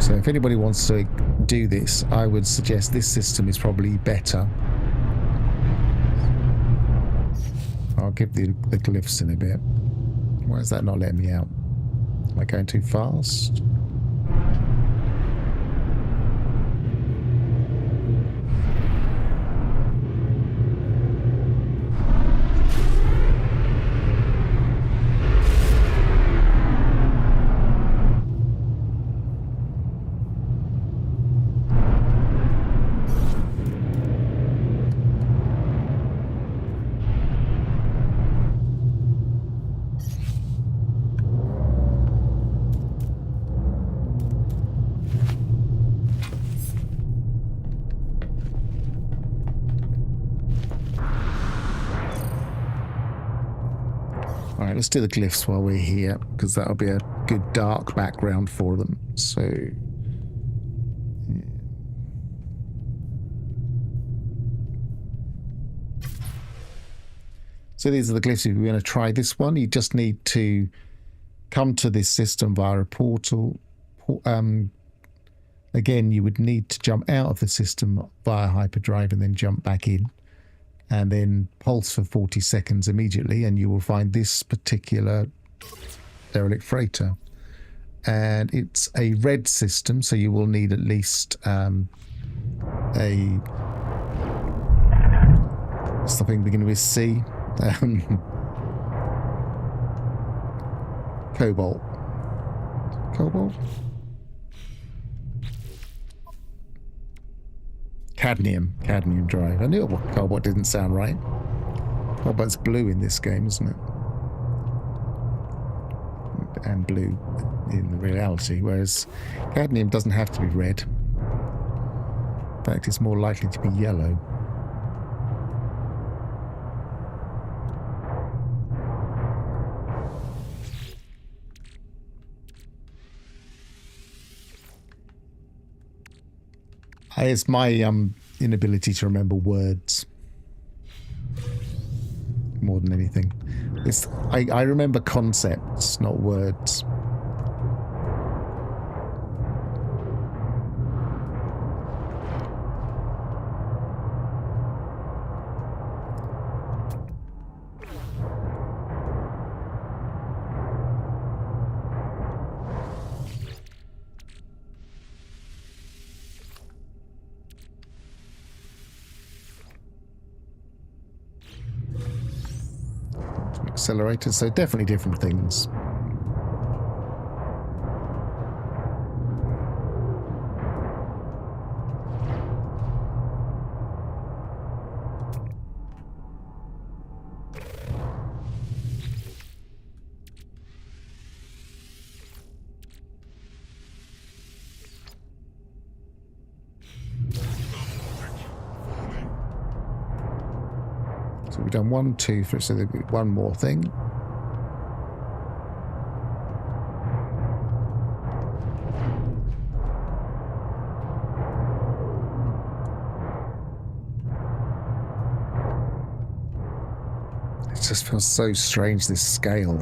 So if anybody wants to do this, I would suggest this system is probably better. I'll give the glyphs in a bit. Why is that not letting me out? Am I going too fast? Alright, let's do the glyphs while we're here, because that'll be a good dark background for them. So... yeah. So these are the glyphs. If you're going to try this one, you just need to come to this system via a portal. Again, you would need to jump out of the system via hyperdrive and then jump back in. And then pulse for 40 seconds immediately, and you will find this particular derelict freighter. And it's a red system, so you will need at least something beginning with C. Cobalt. Cobalt? Cadmium drive. I knew cobalt didn't sound right. Cobalt's blue in this game, isn't it? And blue in reality, whereas cadmium doesn't have to be red. In fact, it's more likely to be yellow. It's my inability to remember words more than anything. I remember concepts, not words. Accelerators, so definitely different things. So we've done 1, 2, 3, so there'll be one more thing. It just feels so strange, this scale.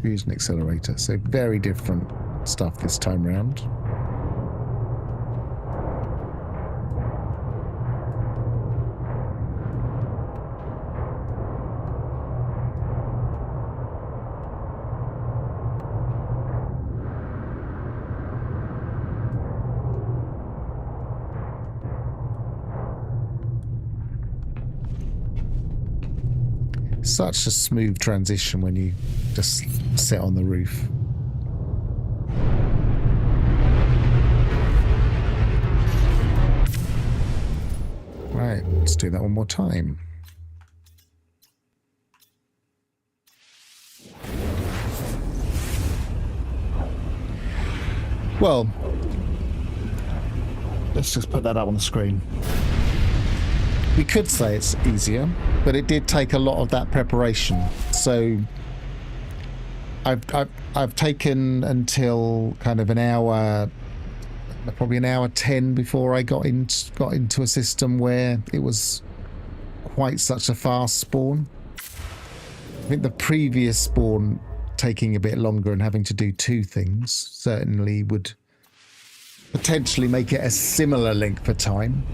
Use an accelerator, so very different stuff this time round. Such a smooth transition when you just sit on the roof. Right, let's do that one more time. Well, let's just put that up on the screen. We could say it's easier, but it did take a lot of that preparation. So I've taken until kind of an hour, probably an hour 10 before I got into a system where it was quite such a fast spawn. I think the previous spawn taking a bit longer and having to do two things certainly would potentially make it a similar length of time.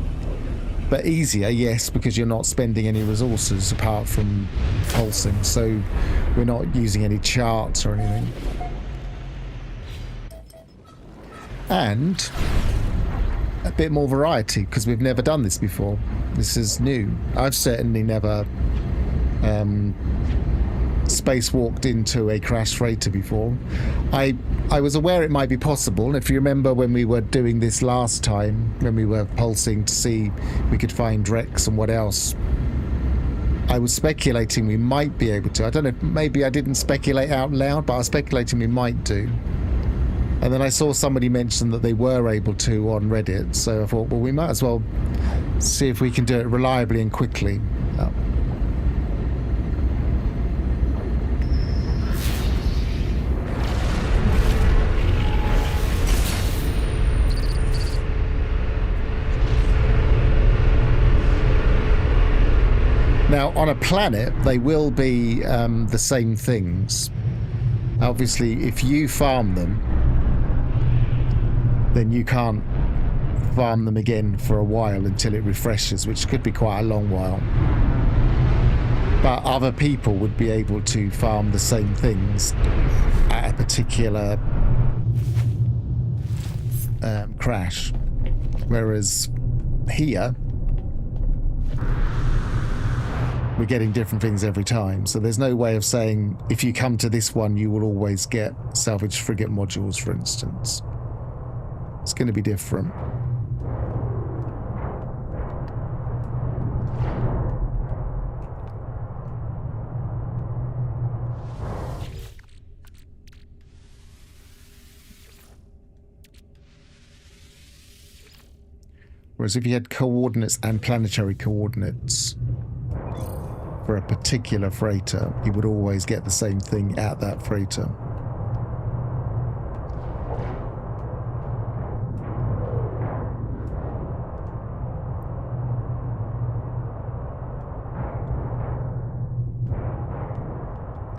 But easier, yes, because you're not spending any resources apart from pulsing, so we're not using any charts or anything. And a bit more variety, because we've never done this before. This is new. I've certainly never spacewalked into a crash freighter before. I was aware it might be possible, and if you remember when we were doing this last time, when we were pulsing to see if we could find wrecks and what else, I was speculating we might be able to. I don't know, maybe I didn't speculate out loud, but I was speculating we might do. And then I saw somebody mention that they were able to on Reddit, so I thought, well, we might as well see if we can do it reliably and quickly. Now, on a planet, they will be the same things. Obviously, if you farm them, then you can't farm them again for a while until it refreshes, which could be quite a long while. But other people would be able to farm the same things at a particular crash. Whereas here, we're getting different things every time, so there's no way of saying if you come to this one you will always get salvage frigate modules, for instance. It's going to be different. Whereas if you had coordinates and planetary coordinates for a particular freighter, you would always get the same thing at that freighter.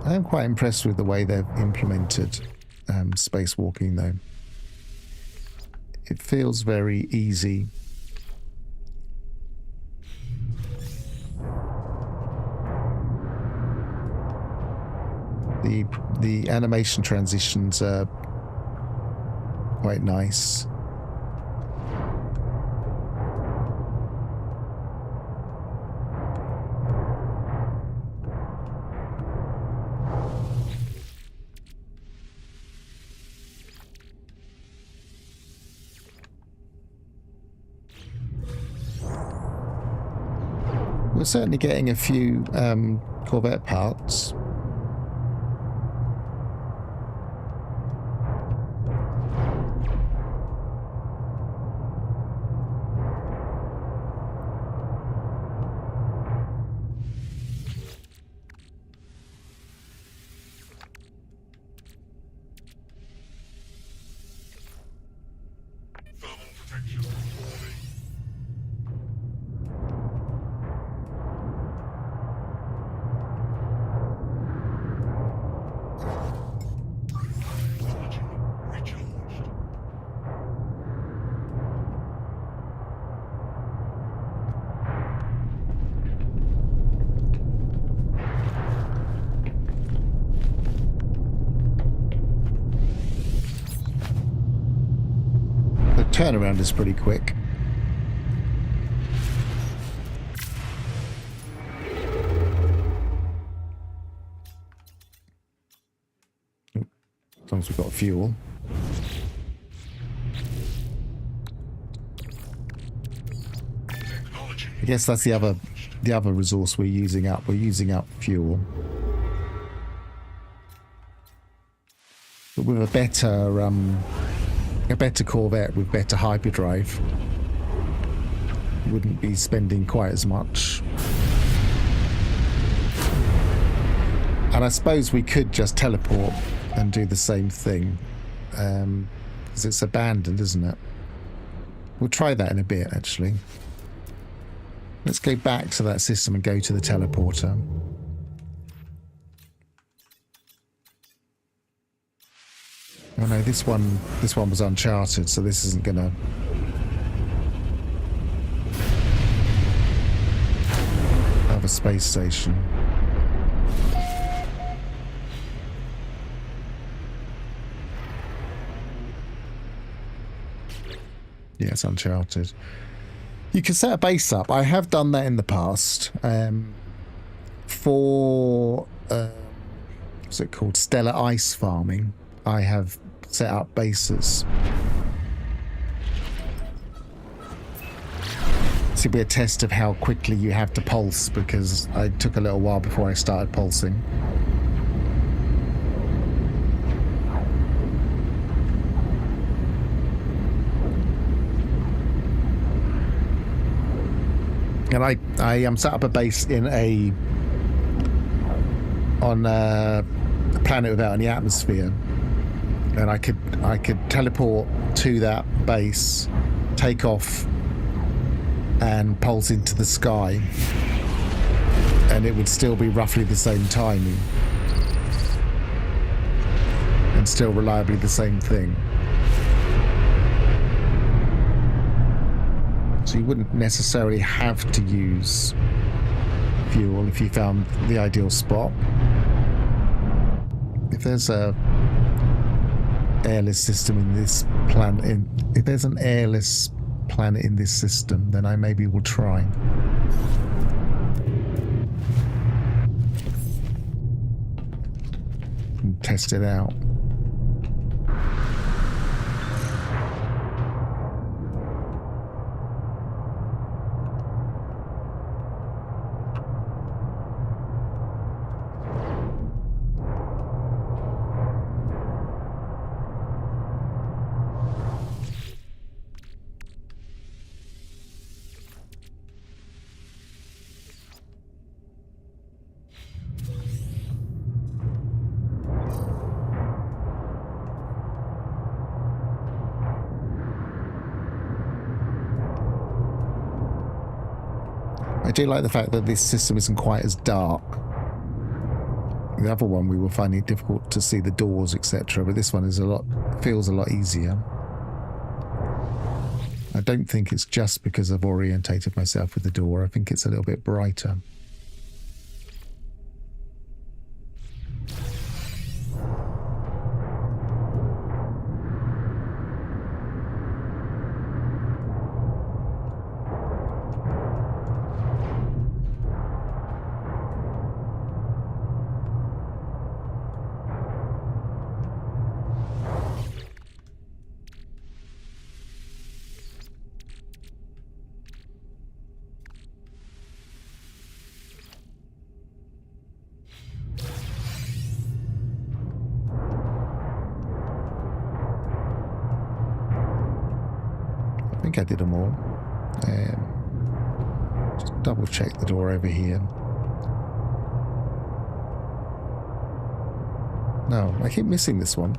I am quite impressed with the way they've implemented spacewalking, though. It feels very easy. The animation transitions are quite nice. We're certainly getting a few corvette parts. Turnaround is pretty quick. As long as we've got fuel. I guess that's the other resource we're using up. We're using up fuel. But with a better corvette with better hyperdrive, wouldn't be spending quite as much. And I suppose we could just teleport and do the same thing, because it's abandoned, isn't it? We'll try that in a bit, actually. Let's go back to that system and go to the teleporter. Oh no, this one was uncharted, so this isn't gonna... have a space station. Yeah, it's uncharted. You can set a base up. I have done that in the past. For what's it called? Stellar ice farming. I have set up bases. This will be a test of how quickly you have to pulse, because I took a little while before I started pulsing. And I set up a base on a planet without any atmosphere, and I could teleport to that base, take off, and pulse into the sky, and it would still be roughly the same timing, and still reliably the same thing. So you wouldn't necessarily have to use fuel if you found the ideal spot. If there's a airless system in this planet, if there's an airless planet in this system, then I maybe will try and test it out. I do like the fact that this system isn't quite as dark. The other one we were finding it difficult to see the doors, etc., but this one is feels a lot easier. I don't think it's just because I've orientated myself with the door. I think it's a little bit brighter. I think I did them all. Just double check the door over here. No, I keep missing this one.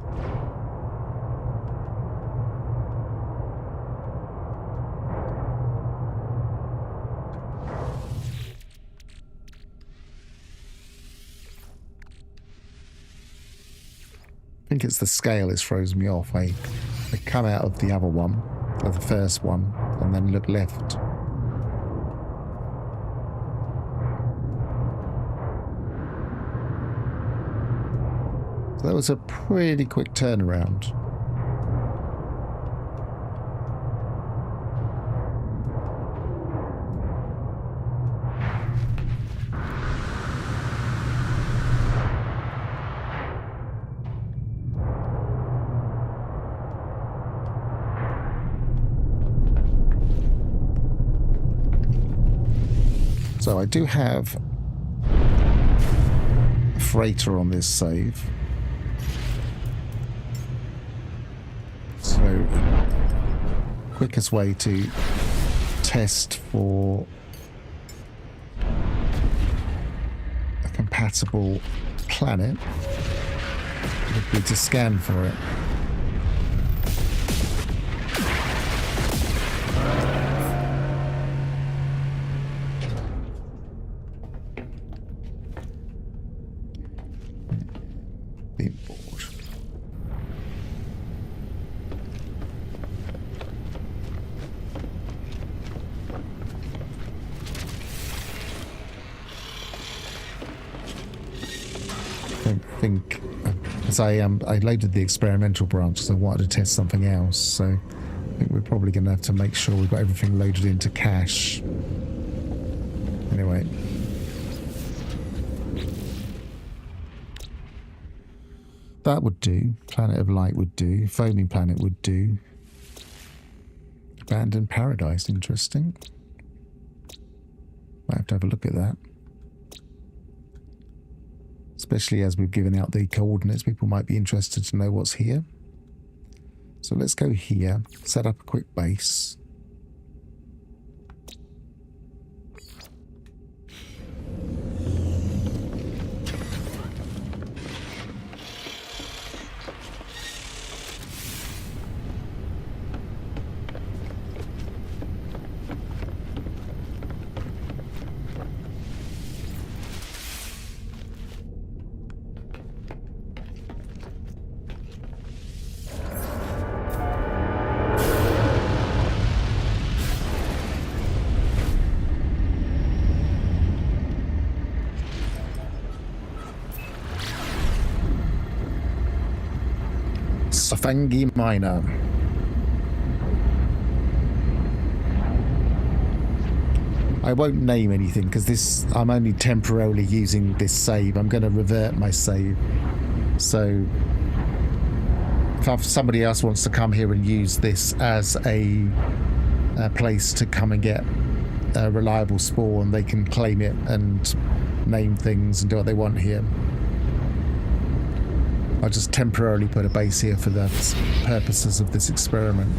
I think it's the scale is frozen me off. I come out of the other one, or the first one, and then look left. So that was a pretty quick turnaround. So I do have a freighter on this save. So, quickest way to test for a compatible planet would be to scan for it. think, as I loaded the experimental branch because I wanted to test something else, so I think we're probably going to have to make sure we've got everything loaded into cache. Anyway. That would do. Planet of Light would do. Foaming Planet would do. Abandoned Paradise, interesting. Might have to have a look at that. Especially as we've given out the coordinates, people might be interested to know what's here. So let's go here, set up a quick base. Safangi Miner. I won't name anything because I'm only temporarily using this save. I'm going to revert my save. So if somebody else wants to come here and use this as a place to come and get a reliable spawn, they can claim it and name things and do what they want here. I'll just temporarily put a base here for the purposes of this experiment.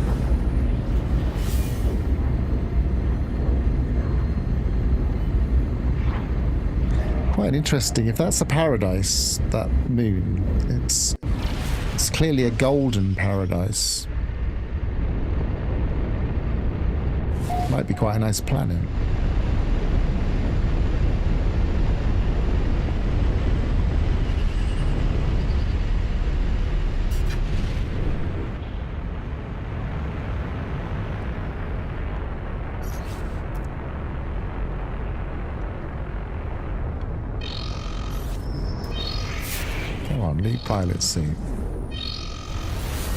Quite interesting. If that's a paradise, that moon, it's clearly a golden paradise. Might be quite a nice planet. Lead pilot seat.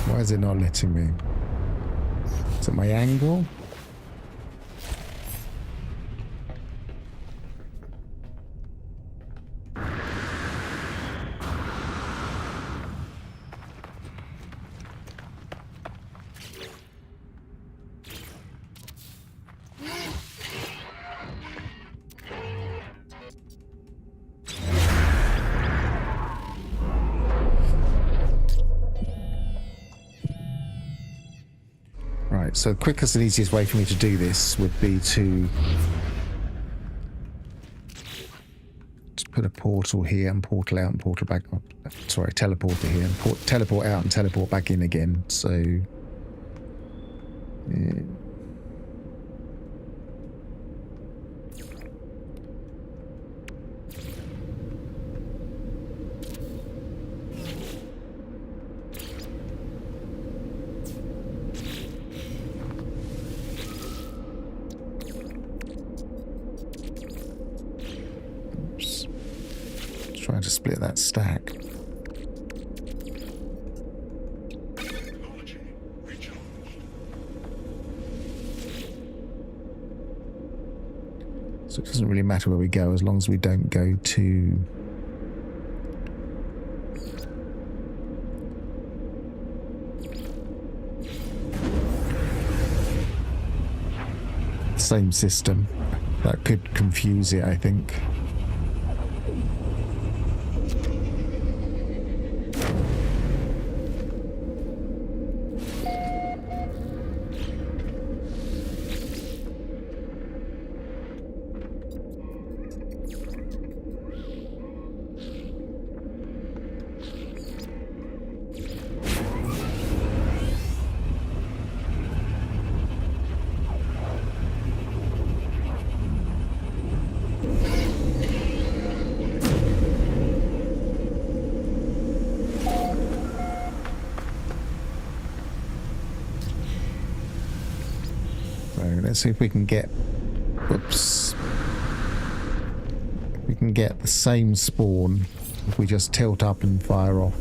Why is it not letting me? Is it my angle? So the quickest and easiest way for me to do this would be to put a portal here and portal out and portal back. Sorry, teleport to here and teleport out and teleport back in again. So yeah. Trying to split that stack. So it doesn't really matter where we go as long as we don't go to the same system. That could confuse it, I think. Let's see if we can get, whoops, we can get the same spawn If we just tilt up and fire off.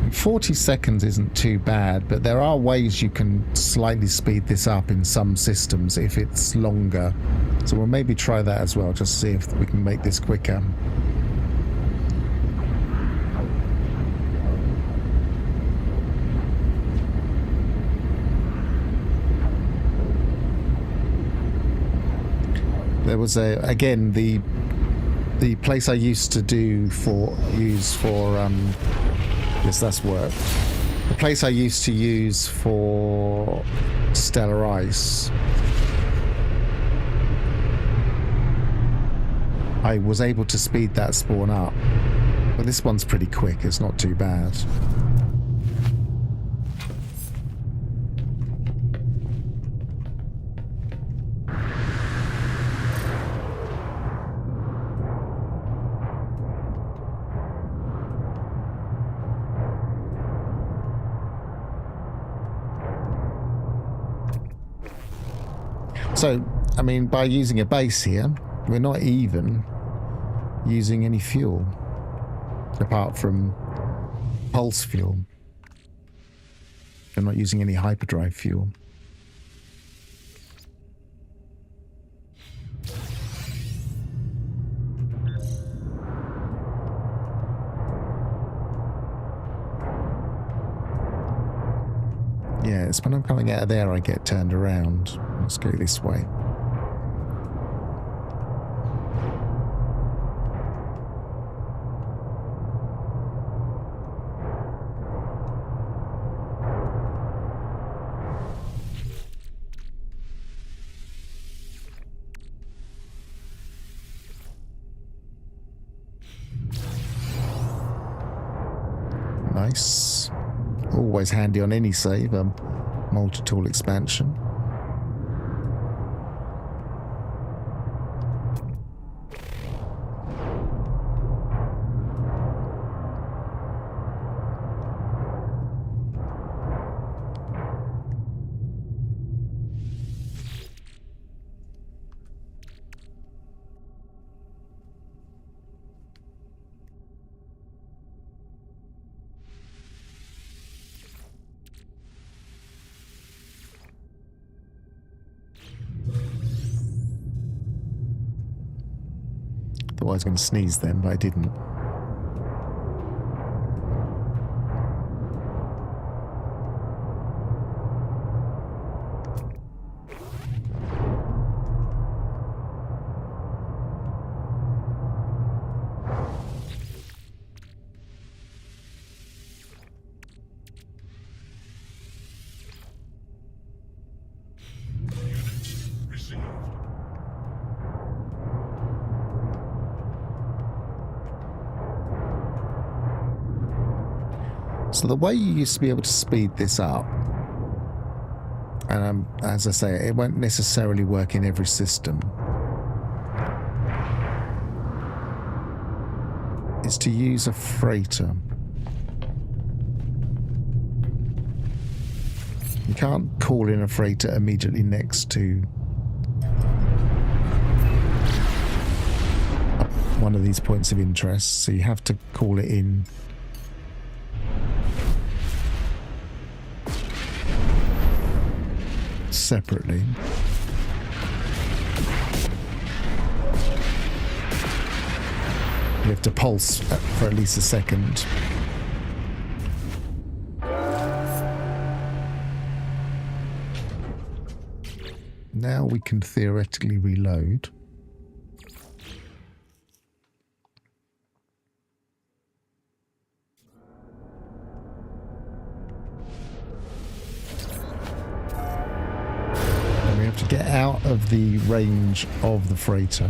And 40 seconds isn't too bad, but there are ways you can slightly speed this up in some systems if it's longer. So we'll maybe try that as well, just see if we can make this quicker. There was again the place I used to use for yes, that's work. The place I used to use for Stellar Ice, I was able to speed that spawn up, but this one's pretty quick. It's not too bad. So, I mean, by using a base here, we're not even using any fuel, apart from pulse fuel. We're not using any hyperdrive fuel. Yeah, it's when I'm coming out of there I get turned around. Let's go this way. Nice. Always handy on any save, multi-tool expansion. I was going to sneeze then, but I didn't. So the way you used to be able to speed this up, and as I say, it won't necessarily work in every system, is to use a freighter. You can't call in a freighter immediately next to one of these points of interest, so you have to call it in separately. You have to pulse for at least a second. Now we can theoretically reload. To get out of the range of the freighter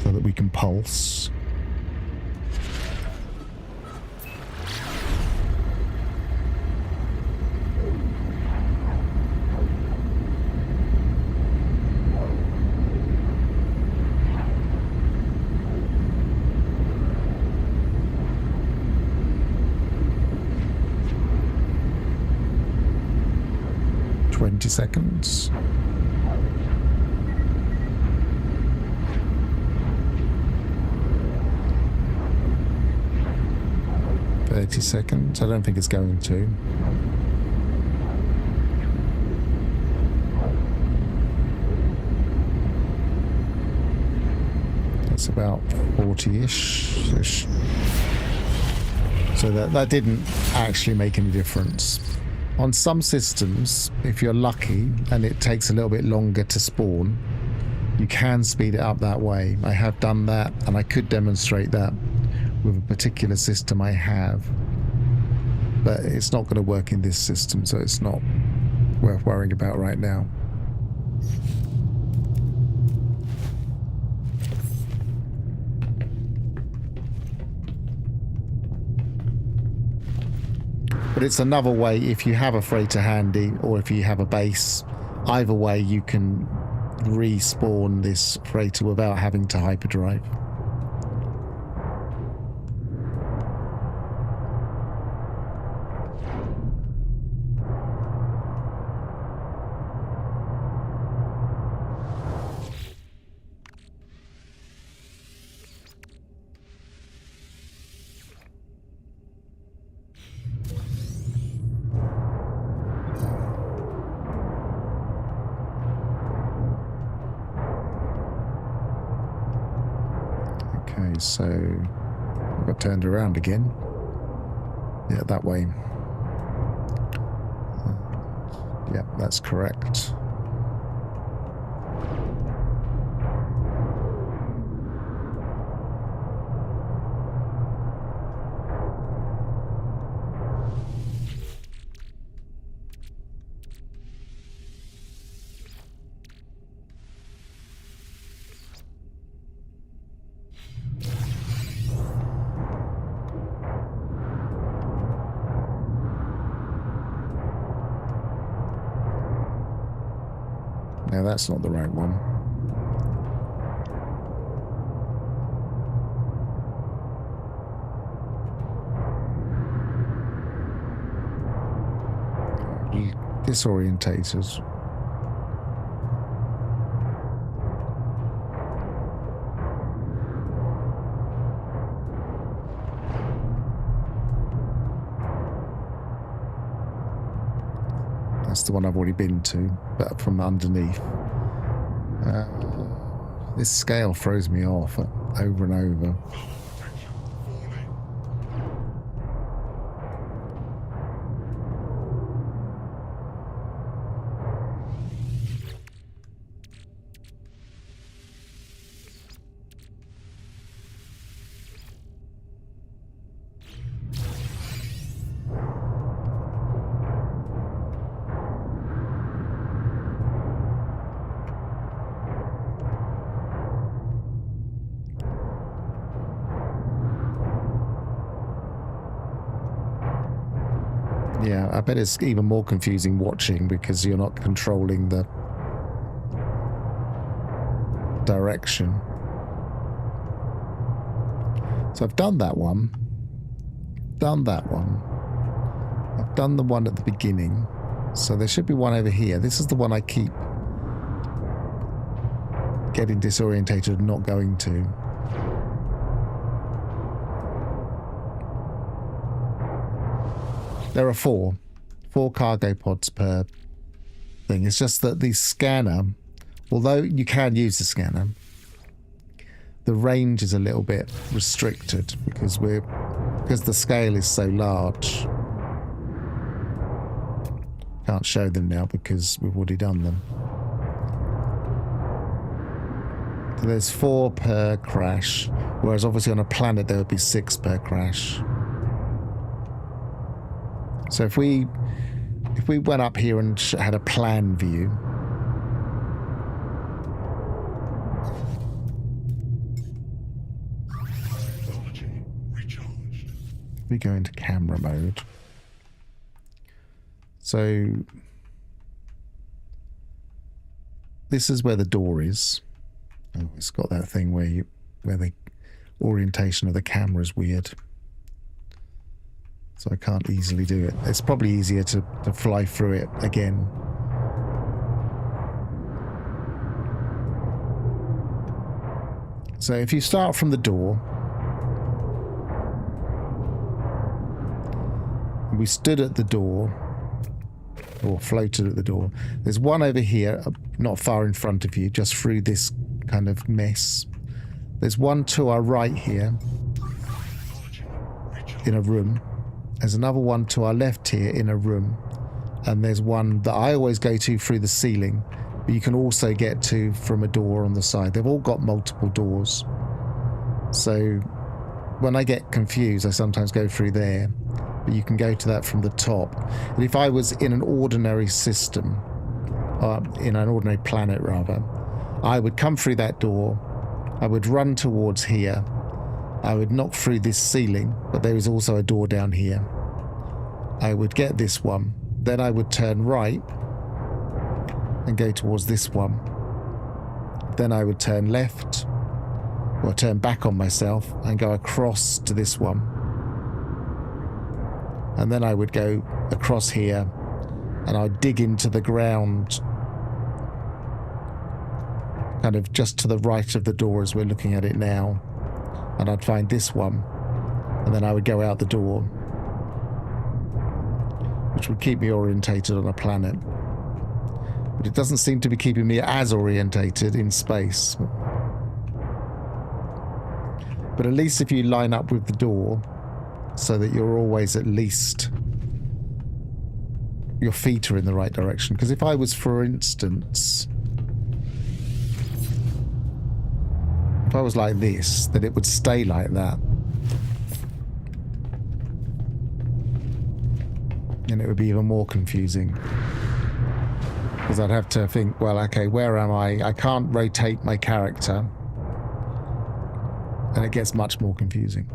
so that we can pulse. 20 seconds. I don't think it's going to. That's about 40-ish. So that didn't actually make any difference. On some systems, if you're lucky and it takes a little bit longer to spawn, you can speed it up that way. I have done that, and I could demonstrate that with a particular system I have, but it's not going to work in this system, so it's not worth worrying about right now. But it's another way if you have a freighter handy, or if you have a base. Either way, you can respawn this freighter without having to hyperdrive. So I got turned around again. Yeah, that way. Yeah, that's correct. No, that's not the right one. Disorientators. That's the one I've already been to, but from underneath. This scale throws me off over and over. Yeah, I bet it's even more confusing watching because you're not controlling the direction. So I've done that one. Done that one. I've done the one at the beginning. So there should be one over here. This is the one I keep getting disorientated and not going to. There are four cargo pods per thing. It's just that the scanner, although you can use the scanner, the range is a little bit restricted because the scale is so large. Can't show them now because we've already done them. So there's 4 per crash, whereas obviously on a planet there would be 6 per crash. So if we went up here and had a plan view, we go into camera mode. So this is where the door is. Oh, it's got that thing where the orientation of the camera is weird. So I can't easily do it. It's probably easier to fly through it again So if you start from the door, we stood at the door, or floated at the door. There's one over here, not far in front of you, just through this kind of mess. There's one to our right here, in a room. There's another one to our left here in a room. And there's one that I always go to through the ceiling, but you can also get to from a door on the side. They've all got multiple doors. So when I get confused, I sometimes go through there. But you can go to that from the top. And if I was in an ordinary system, in an ordinary planet rather, I would come through that door, I would run towards here, I would knock through this ceiling, but there is also a door down here. I would get this one, then I would turn right and go towards this one. Then I would turn left, or turn back on myself and go across to this one. And then I would go across here and I'd dig into the ground kind of just to the right of the door as we're looking at it now. And I'd find this one. And then I would go out the door, which would keep me orientated on a planet. But it doesn't seem to be keeping me as orientated in space. But at least if you line up with the door, so that you're always at least, your feet are in the right direction. Because if I was, for instance, if I was like this, then it would stay like that. And it would be even more confusing. Because I'd have to think, well, okay, where am I? I can't rotate my character. And it gets much more confusing.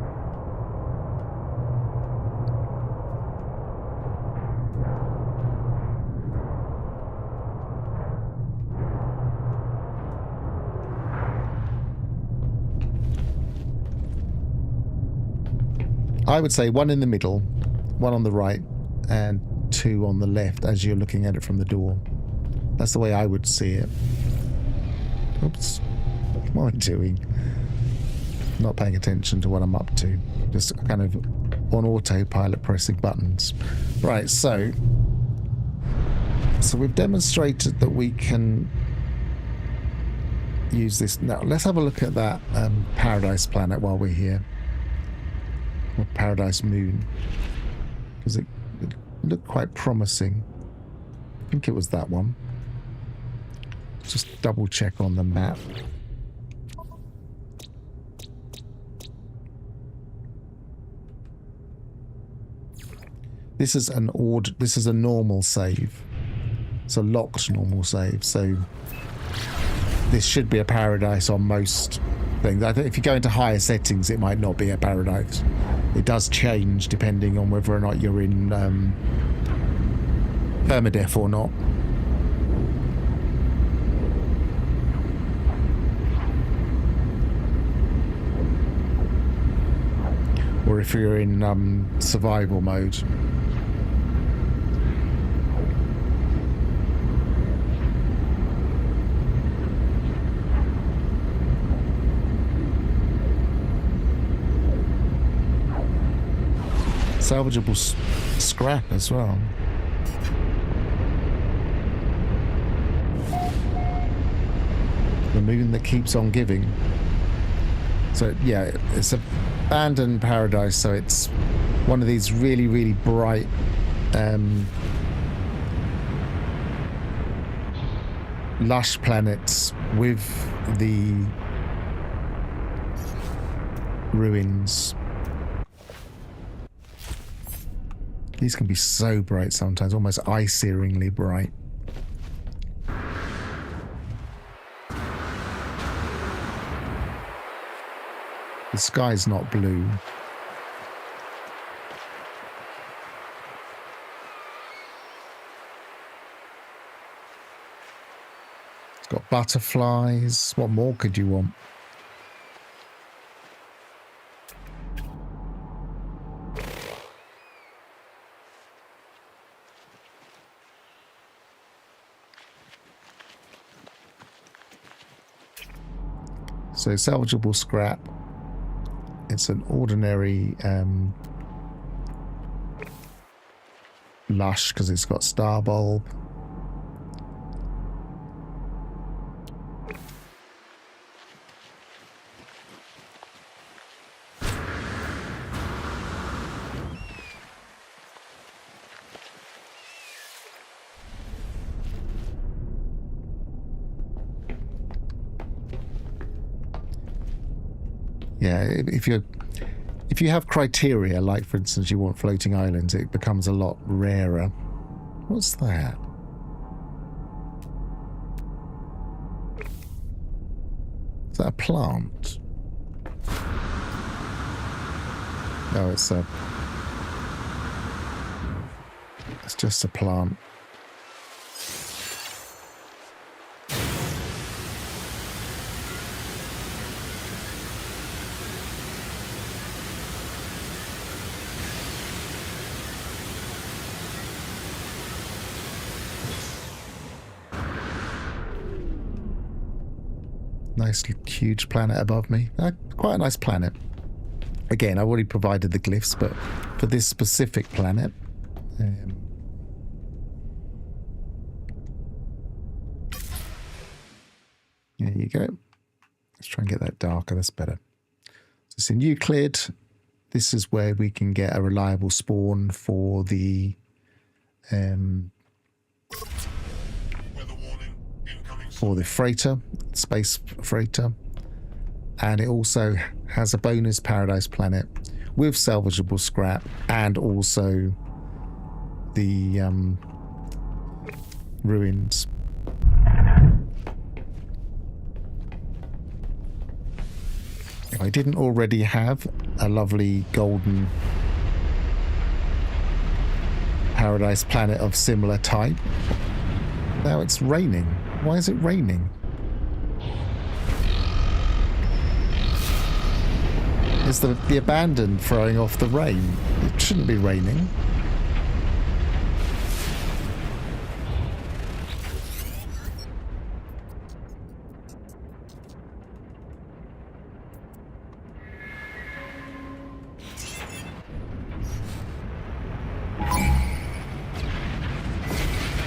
I would say one in the middle, one on the right, and two on the left as you're looking at it from the door. That's the way I would see it. Oops. What am I doing? Not paying attention to what I'm up to. Just kind of on autopilot pressing buttons. Right, so we've demonstrated that we can use this. Now, let's have a look at that Paradise planet while we're here. Or Paradise Moon, because it looked quite promising. I think it was that one. Just double check on the map. This is a normal save. It's a locked normal save, so this should be a paradise on most things. I think if you go into higher settings, it might not be a paradise. It does change depending on whether or not you're in permadeath or not. Or if you're in survival mode. Salvageable scrap as well. The moon that keeps on giving. So yeah, it's a abandoned paradise, so it's one of these really, really bright lush planets with the ruins. These can be so bright sometimes, almost eye-searingly bright. The sky's not blue. It's got butterflies. What more could you want? So salvageable scrap. It's an ordinary lush because it's got star bulb. Yeah, if you have criteria, like for instance you want floating islands, it becomes a lot rarer. What's that? Is that a plant? No, it's just a plant. Nice huge planet above me. Quite a nice planet. Again, I've already provided the glyphs, but for this specific planet, there you go. Let's try and get that darker. That's better. So it's in Euclid. This is where we can get a reliable spawn for the freighter, space freighter, and it also has a bonus paradise planet with salvageable scrap and also the ruins. If I didn't already have a lovely golden paradise planet of similar type, now it's raining. Why is it raining? Is the abandoned throwing off the rain? It shouldn't be raining.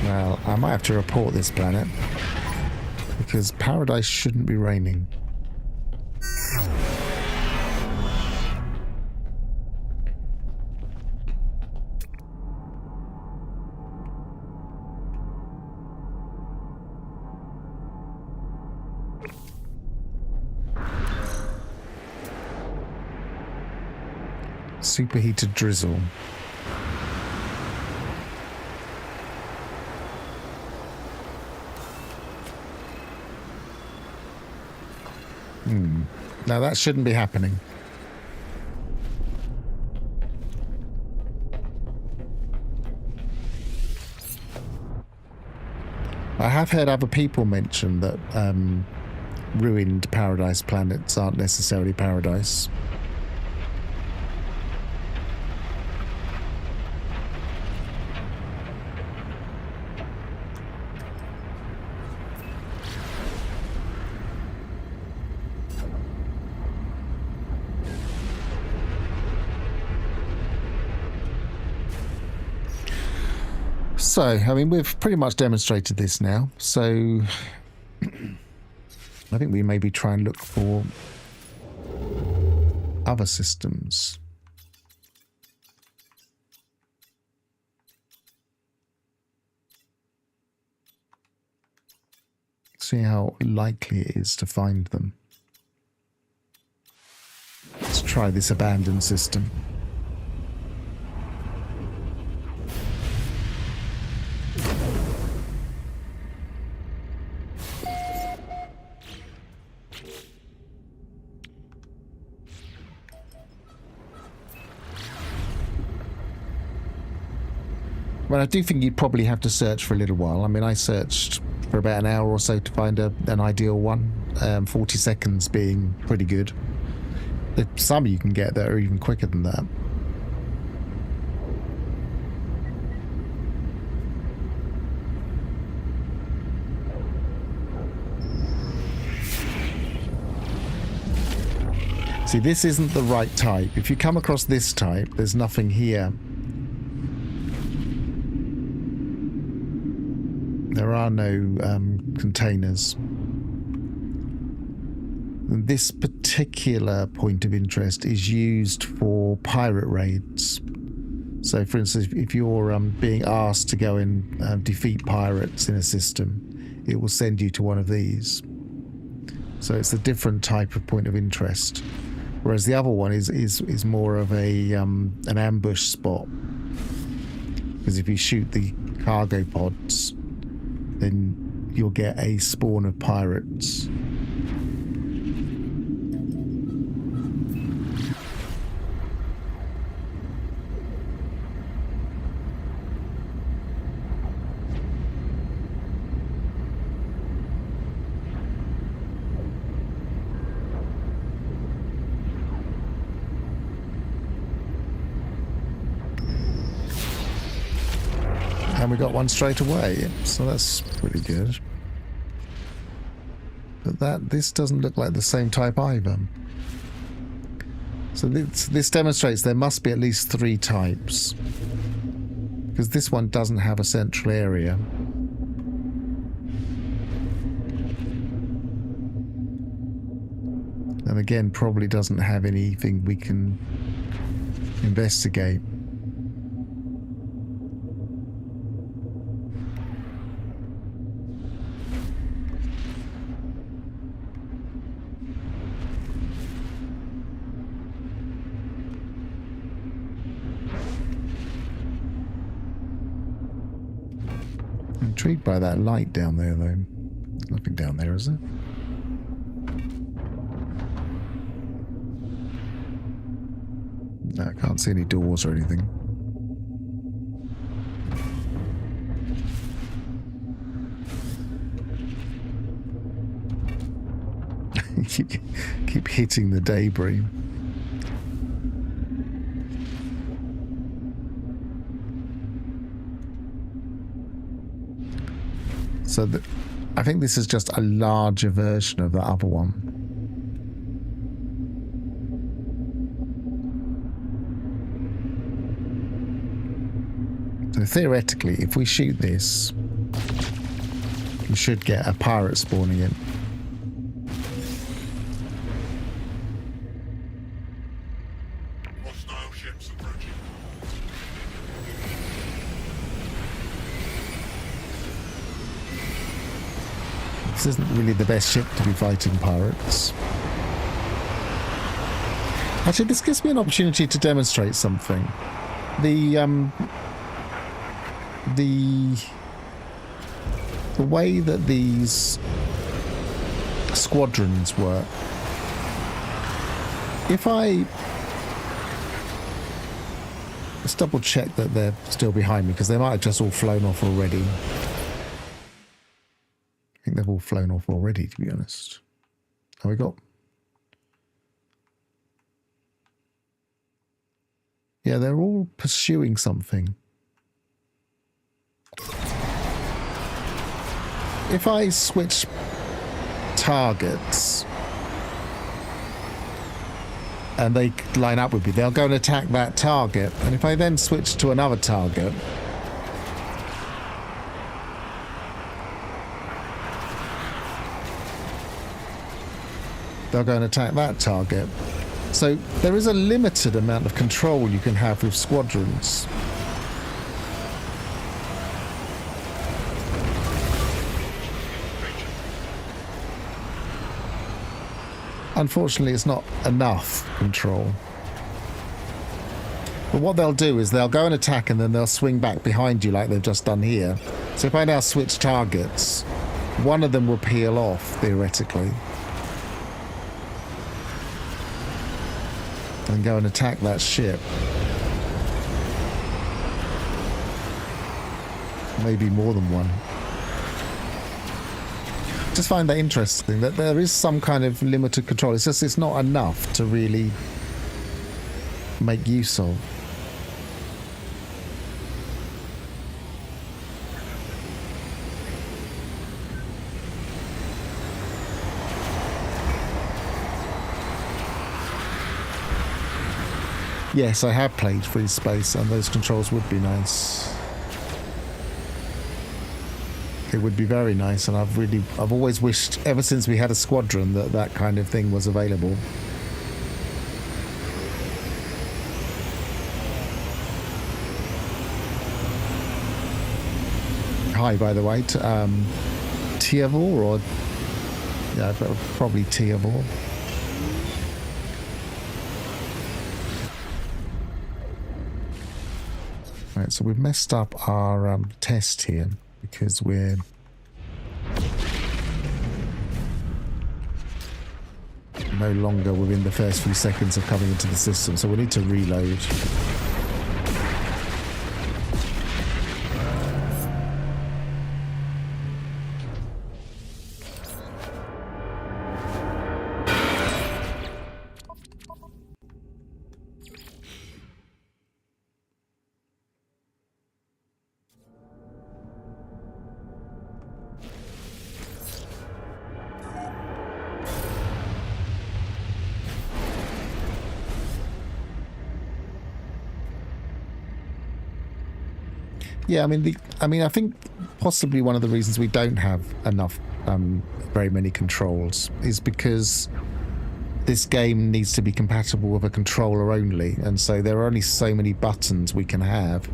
Well, I might have to report this planet because paradise shouldn't be raining. Superheated drizzle. Now that shouldn't be happening. I have heard other people mention that ruined paradise planets aren't necessarily paradise. So, I mean, we've pretty much demonstrated this now, so I think we maybe try and look for other systems. See how likely it is to find them. Let's try this abandoned system. Well, I do think you'd probably have to search for a little while. I mean, I searched for about an hour or so to find an ideal one. 40 seconds being pretty good. There's some you can get that are even quicker than that. See, this isn't the right type. If you come across this type, there's nothing here. There are no containers. And this particular point of interest is used for pirate raids. So, for instance, if you're being asked to go and defeat pirates in a system, it will send you to one of these. So it's a different type of point of interest. Whereas the other one is more of a an ambush spot. Because if you shoot the cargo pods, then you'll get a spawn of pirates. And we got one straight away, so that's pretty good. But this doesn't look like the same type either. So this demonstrates there must be at least 3 types. Because this one doesn't have a central area. And again, probably doesn't have anything we can investigate. Intrigued by that light down there, though. Nothing down there, is there? No, I can't see any doors or anything. keep hitting the debris. So I think this is just a larger version of the other one. So theoretically, if we shoot this, we should get a pirate spawning in. Hostile ships approaching. This isn't really the best ship to be fighting pirates. Actually, this gives me an opportunity to demonstrate something. The way that these squadrons work. If let's double check that they're still behind me, because they might have just all flown off already. I think they've all flown off already, to be honest. Have we got? Yeah, they're all pursuing something. If I switch targets and they line up with me, they'll go and attack that target. And if I then switch to another target, they'll go and attack that target. So there is a limited amount of control you can have with squadrons. Unfortunately, it's not enough control. But what they'll do is they'll go and attack and then they'll swing back behind you like they've just done here. So if I now switch targets, one of them will peel off, theoretically. And go and attack that ship. Maybe more than one. Just find that interesting, that there is some kind of limited control. It's just it's not enough to really make use of. Yes, I have played Free Space, and those controls would be nice. It would be very nice, and I've always wished, ever since we had a squadron, that that kind of thing was available. Hi, by the way, to Tiavor, or yeah, probably Tiavor. Right, so we've messed up our test here because we're no longer within the first few seconds of coming into the system, so we need to reload. Yeah, I think possibly one of the reasons we don't have enough, very many controls is because this game needs to be compatible with a controller only, and so there are only so many buttons we can have.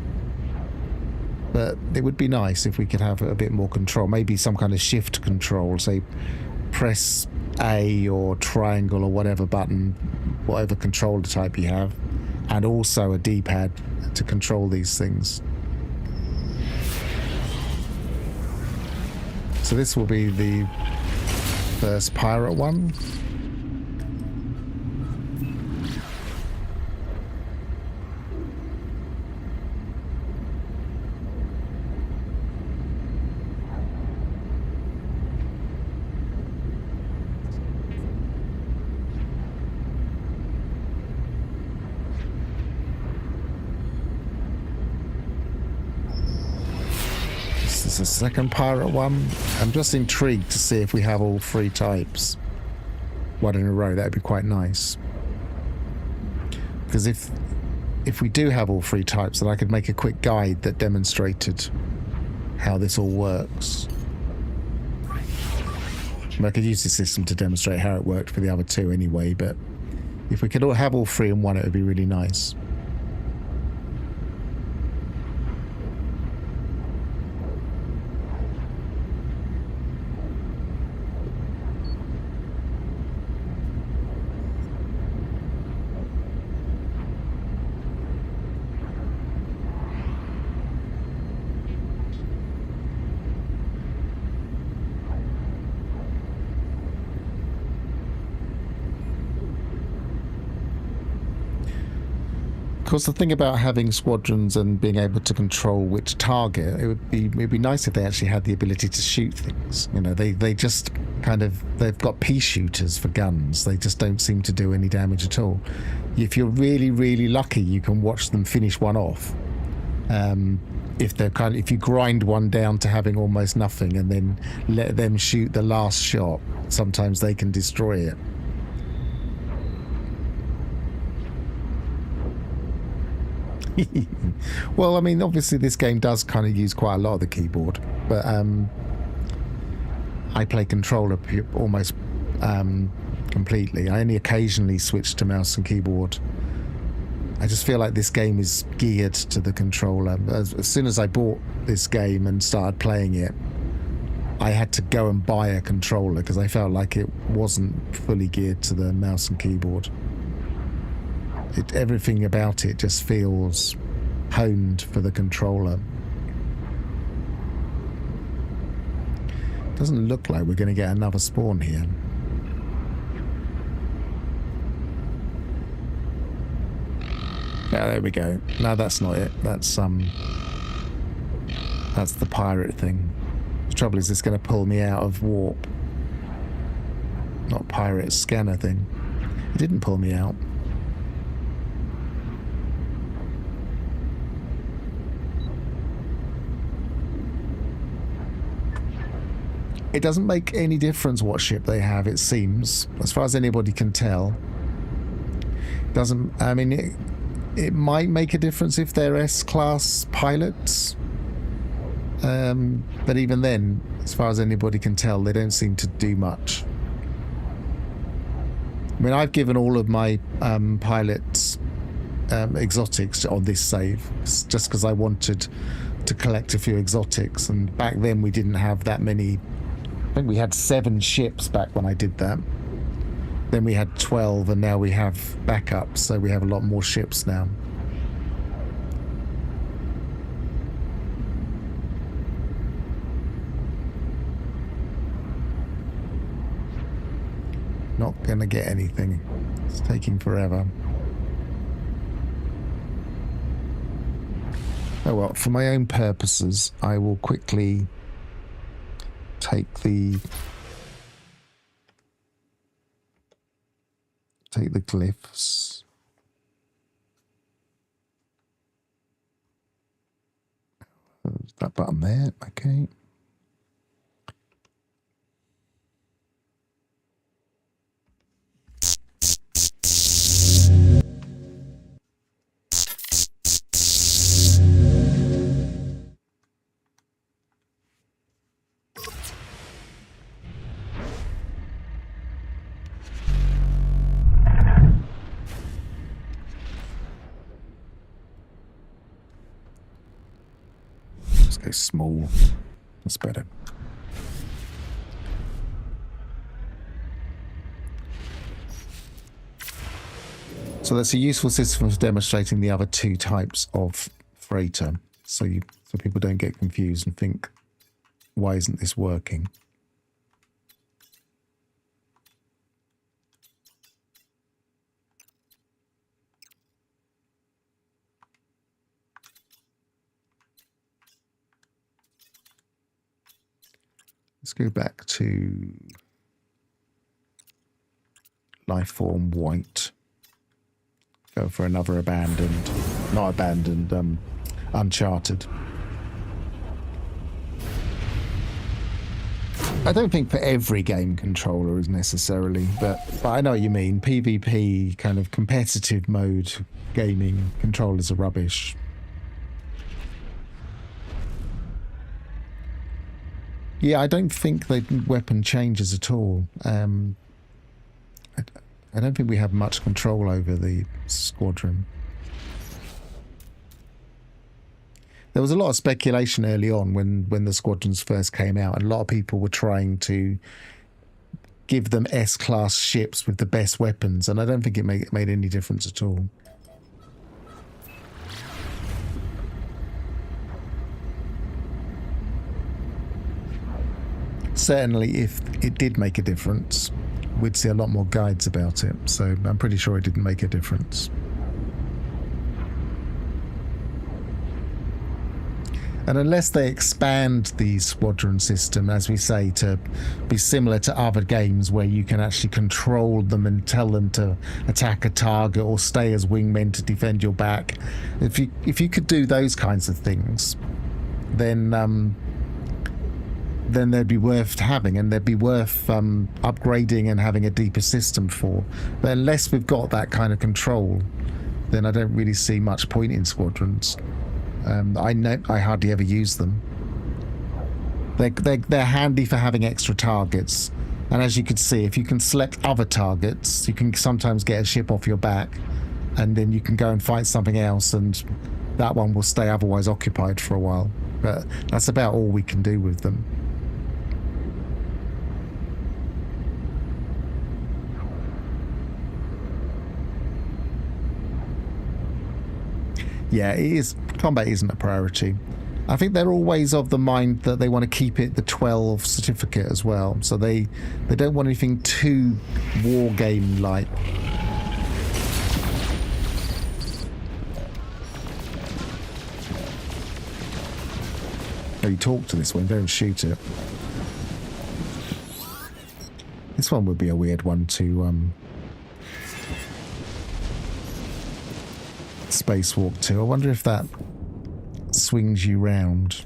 But it would be nice if we could have a bit more control, maybe some kind of shift control, say press A or triangle or whatever button, whatever controller type you have, and also a D-pad to control these things. So this will be the first pirate one. This is the second pirate one. I'm just intrigued to see if we have all three types. One in a row, that'd be quite nice. Because if we do have all three types, then I could make a quick guide that demonstrated how this all works. I could use the system to demonstrate how it worked for the other two anyway, but if we could all have all three in one, it would be really nice. Of course, the thing about having squadrons and being able to control which target, it'd be nice if they actually had the ability to shoot things. You know, they just kind of, they've got pea shooters for guns. They just don't seem to do any damage at all. If you're really, really lucky, you can watch them finish one off. If you grind one down to having almost nothing and then let them shoot the last shot, sometimes they can destroy it. Well, I mean, obviously this game does kind of use quite a lot of the keyboard, but I play controller almost completely. I only occasionally switch to mouse and keyboard. I just feel like this game is geared to the controller. As soon as I bought this game and started playing it, I had to go and buy a controller because I felt like it wasn't fully geared to the mouse and keyboard. Everything about it just feels honed for the controller. Doesn't look like we're going to get another spawn here. Yeah, there we go. No, that's not it. That's the pirate thing. The trouble is, it's going to pull me out of warp. Not pirate, scanner thing. It didn't pull me out. It doesn't make any difference what ship they have, it seems, as far as anybody can tell. Doesn't, I mean, it might make a difference if they're S-class pilots. But even then, as far as anybody can tell, they don't seem to do much. I mean, I've given all of my pilots exotics on this save, just because I wanted to collect a few exotics. And back then we didn't have that many. I think we had 7 ships back when I did that. Then we had 12, and now we have backups, so we have a lot more ships now. Not gonna get anything. It's taking forever. Oh well, for my own purposes, I will quickly take the glyphs. There's that button there, okay. Go small. That's better. So that's a useful system for demonstrating the other 2 types of freighter, so people don't get confused and think, why isn't this working? Let's go back to Lifeform White. Go for another abandoned, not abandoned, uncharted. I don't think for every game controller is necessarily, but I know what you mean. PvP, kind of competitive mode gaming controllers are rubbish. Yeah, I don't think the weapon changes at all. I don't think we have much control over the squadron. There was a lot of speculation early on when the squadrons first came out, and a lot of people were trying to give them S-class ships with the best weapons, and I don't think it made any difference at all. Certainly, if it did make a difference, we'd see a lot more guides about it, so I'm pretty sure it didn't make a difference. And unless they expand the squadron system, as we say, to be similar to other games where you can actually control them and tell them to attack a target or stay as wingmen to defend your back, if you could do those kinds of things, then they'd be worth having, and they'd be worth upgrading and having a deeper system for. But unless we've got that kind of control, then I don't really see much point in squadrons. I hardly ever use them. They're handy for having extra targets, and as you can see, if you can select other targets, you can sometimes get a ship off your back, and then you can go and fight something else, and that one will stay otherwise occupied for a while. But that's about all we can do with them. Yeah, it is. Combat isn't a priority. I think they're always of the mind that they want to keep it the 12 certificate as well. So they don't want anything too war game like. Oh, you talk to this one, don't shoot it. This one would be a weird one to spacewalk to. I wonder if that swings you round.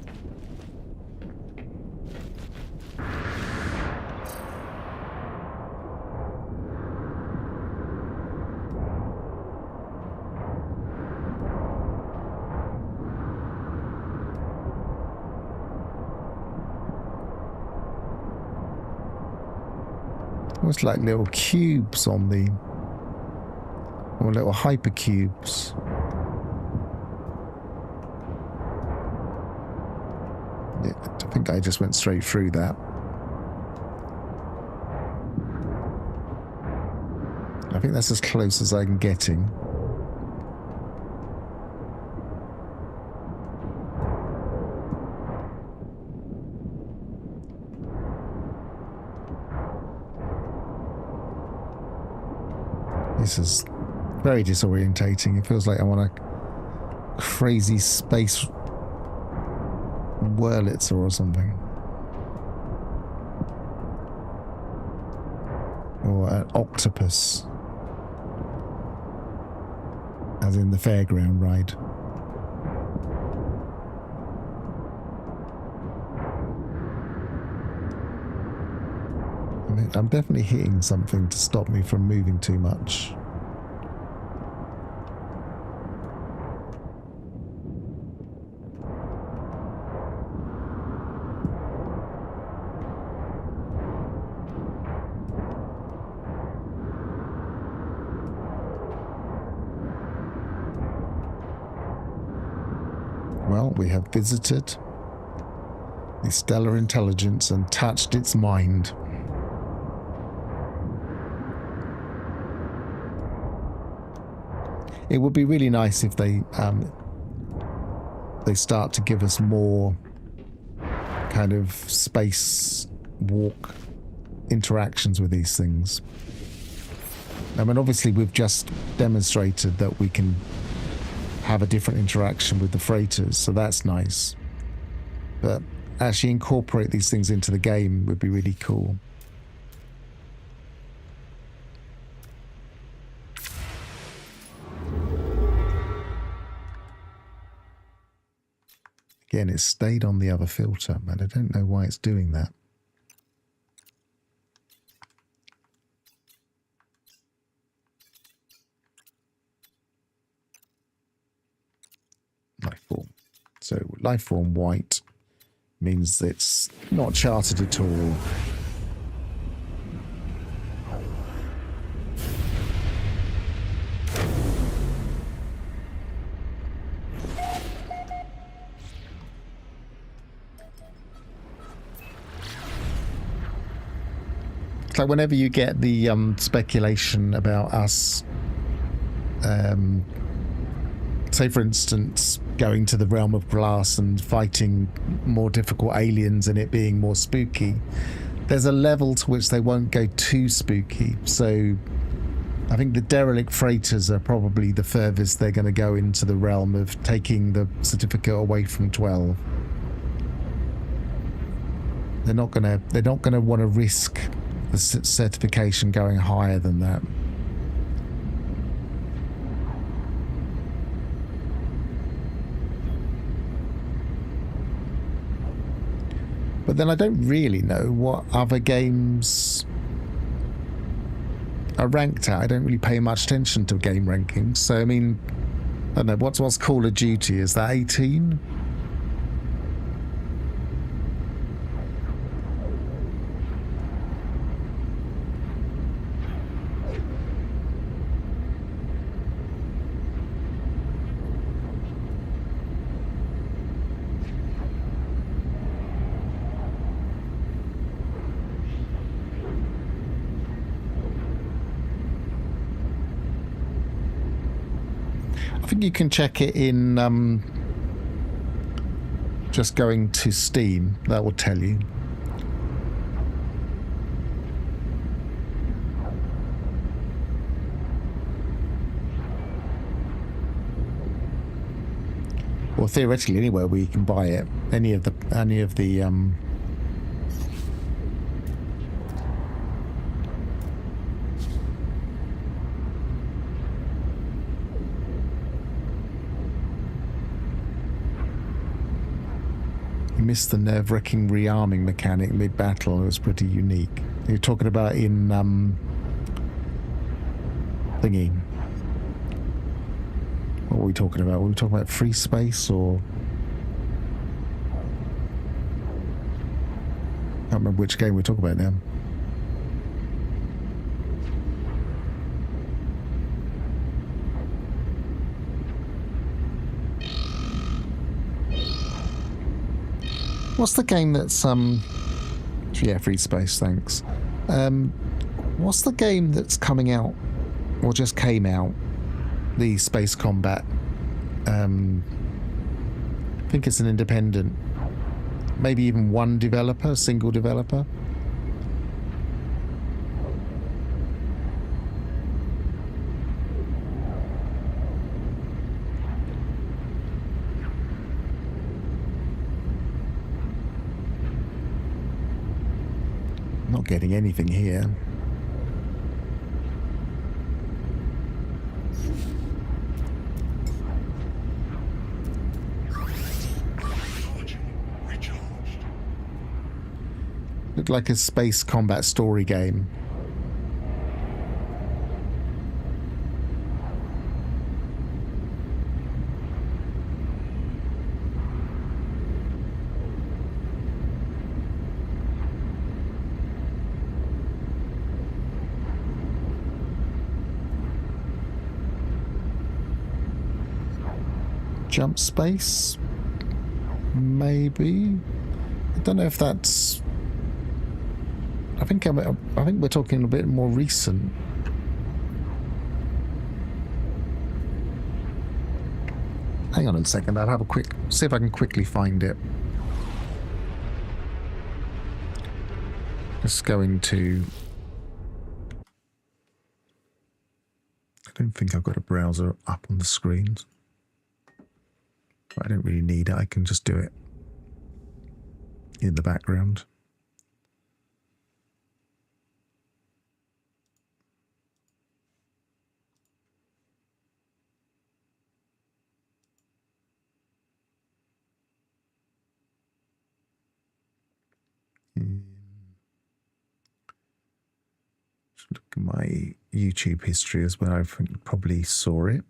Almost like little cubes on the... or little hypercubes. Yeah, I think I just went straight through that. I think that's as close as I'm getting. This is very disorientating. It feels like I'm on a crazy space Wurlitzer or something. Or an octopus. As in the fairground ride. I mean, I'm definitely hitting something to stop me from moving too much. Well, we have visited the stellar intelligence and touched its mind. It would be really nice if they start to give us more kind of space walk interactions with these things. I mean, obviously we've just demonstrated that we can have a different interaction with the freighters, so that's nice. But actually incorporate these things into the game would be really cool. Again, it stayed on the other filter, and I don't know why it's doing that. Lifeform. So lifeform white means it's not charted at all. It's like whenever you get the speculation about us, say for instance, going to the realm of glass and fighting more difficult aliens and it being more spooky, there's a level to which they won't go too spooky. So I think the derelict freighters are probably the furthest they're going to go into the realm of taking the certificate away from 12. They're not going to want to risk the certification going higher than that. But then I don't really know what other games are ranked at. I don't really pay much attention to game rankings. So, I mean, I don't know, what's Call of Duty? Is that 18? I think you can check it in just going to Steam. That will tell you. Or theoretically anywhere where you can buy it. Any of the missed the nerve-wracking rearming mechanic mid-battle. It was pretty unique. You're talking about in thingy. What were we talking about? Were we talking about Free Space or? I can't remember which game we're talking about now. What's the game that's yeah, free space, thanks. What's the game that's coming out or just came out? The Space Combat. I think it's an independent, maybe even one developer, single developer. Not getting anything here. Looked like a space combat story game. Jump space? Maybe? I don't know if that's... I think we're talking a bit more recent. Hang on a second, I'll have a quick... see if I can quickly find it. Just going to... I don't think I've got a browser up on the screens. I don't really need it, I can just do it in the background. Just look at my YouTube history as well, I think probably saw it.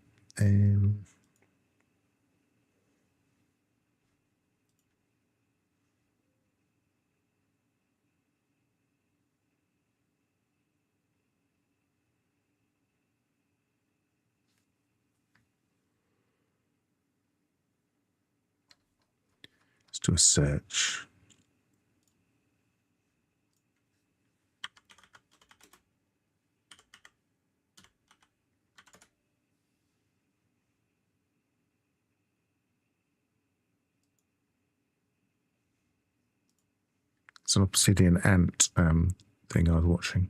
Let's do a search. It's an obsidian ant thing I was watching.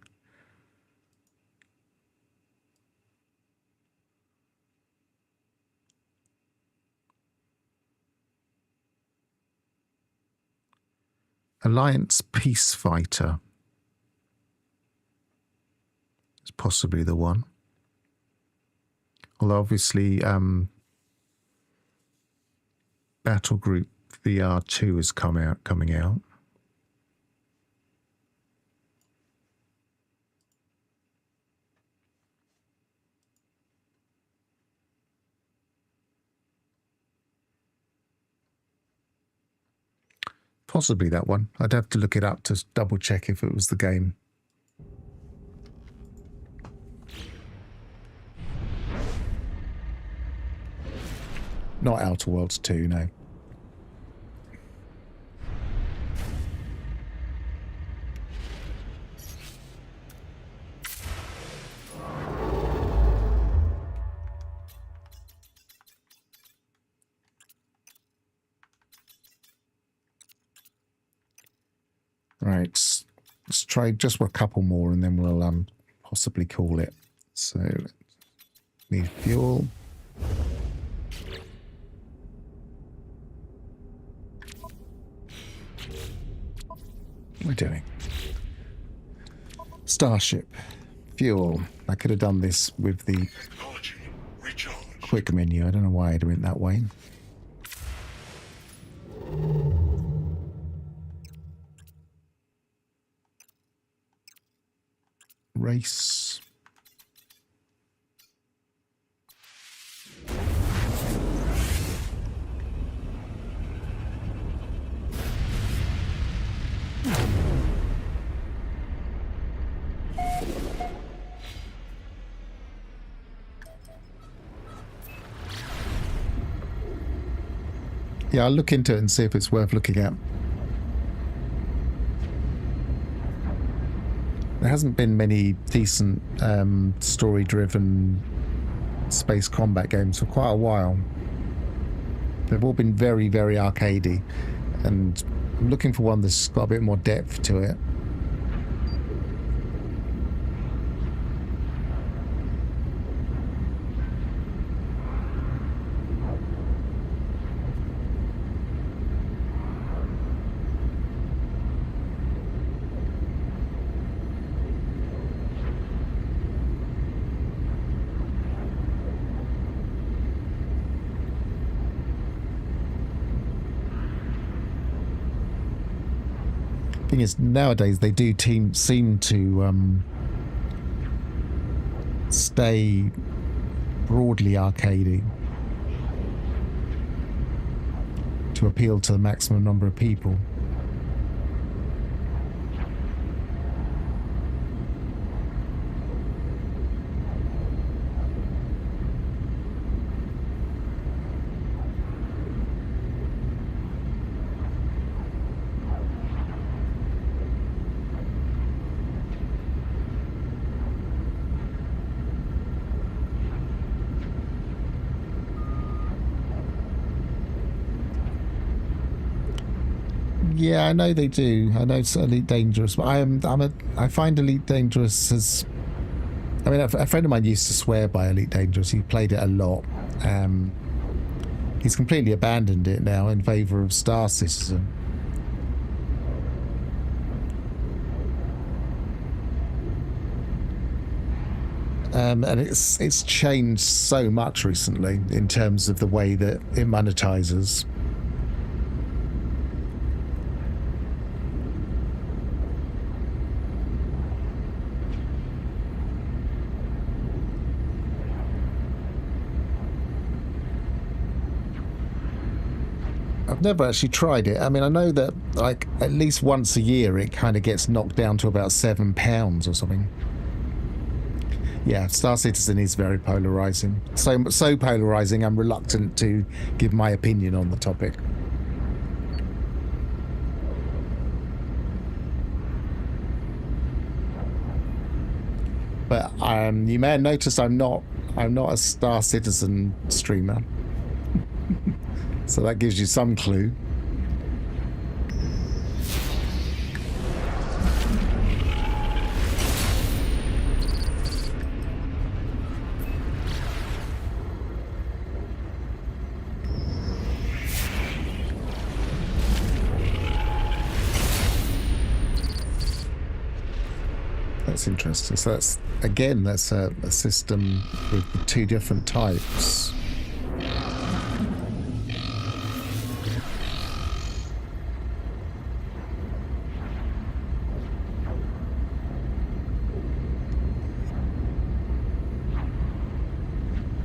Alliance Peace Fighter is possibly the one. Although obviously Battle Group VR2 is coming out. Possibly that one. I'd have to look it up to double check if it was the game. Not Outer Worlds 2, no. Right, let's try just a couple more and then we'll possibly call it. So, need fuel. What am I doing? Starship. Fuel. I could have done this with the quick menu. I don't know why I do it that way. Race. Yeah, I'll look into it and see if it's worth looking at. There hasn't been many decent story-driven space combat games for quite a while. They've all been very, very arcadey, and I'm looking for one that's got a bit more depth to it. Thing is, nowadays they do seem to stay broadly arcadey to appeal to the maximum number of people. Yeah, I know they do. I know it's Elite Dangerous, but I find Elite Dangerous as... I mean, a friend of mine used to swear by Elite Dangerous. He played it a lot. He's completely abandoned it now in favour of Star Citizen. And it's changed so much recently in terms of the way that it monetizes. I've never actually tried it. I mean, I know that like at least once a year it kind of gets knocked down to about £7 or something. Yeah, Star Citizen is very polarizing. So polarizing, I'm reluctant to give my opinion on the topic. But you may have noticed I'm not a Star Citizen streamer. So that gives you some clue. That's interesting. So that's a system with two different types.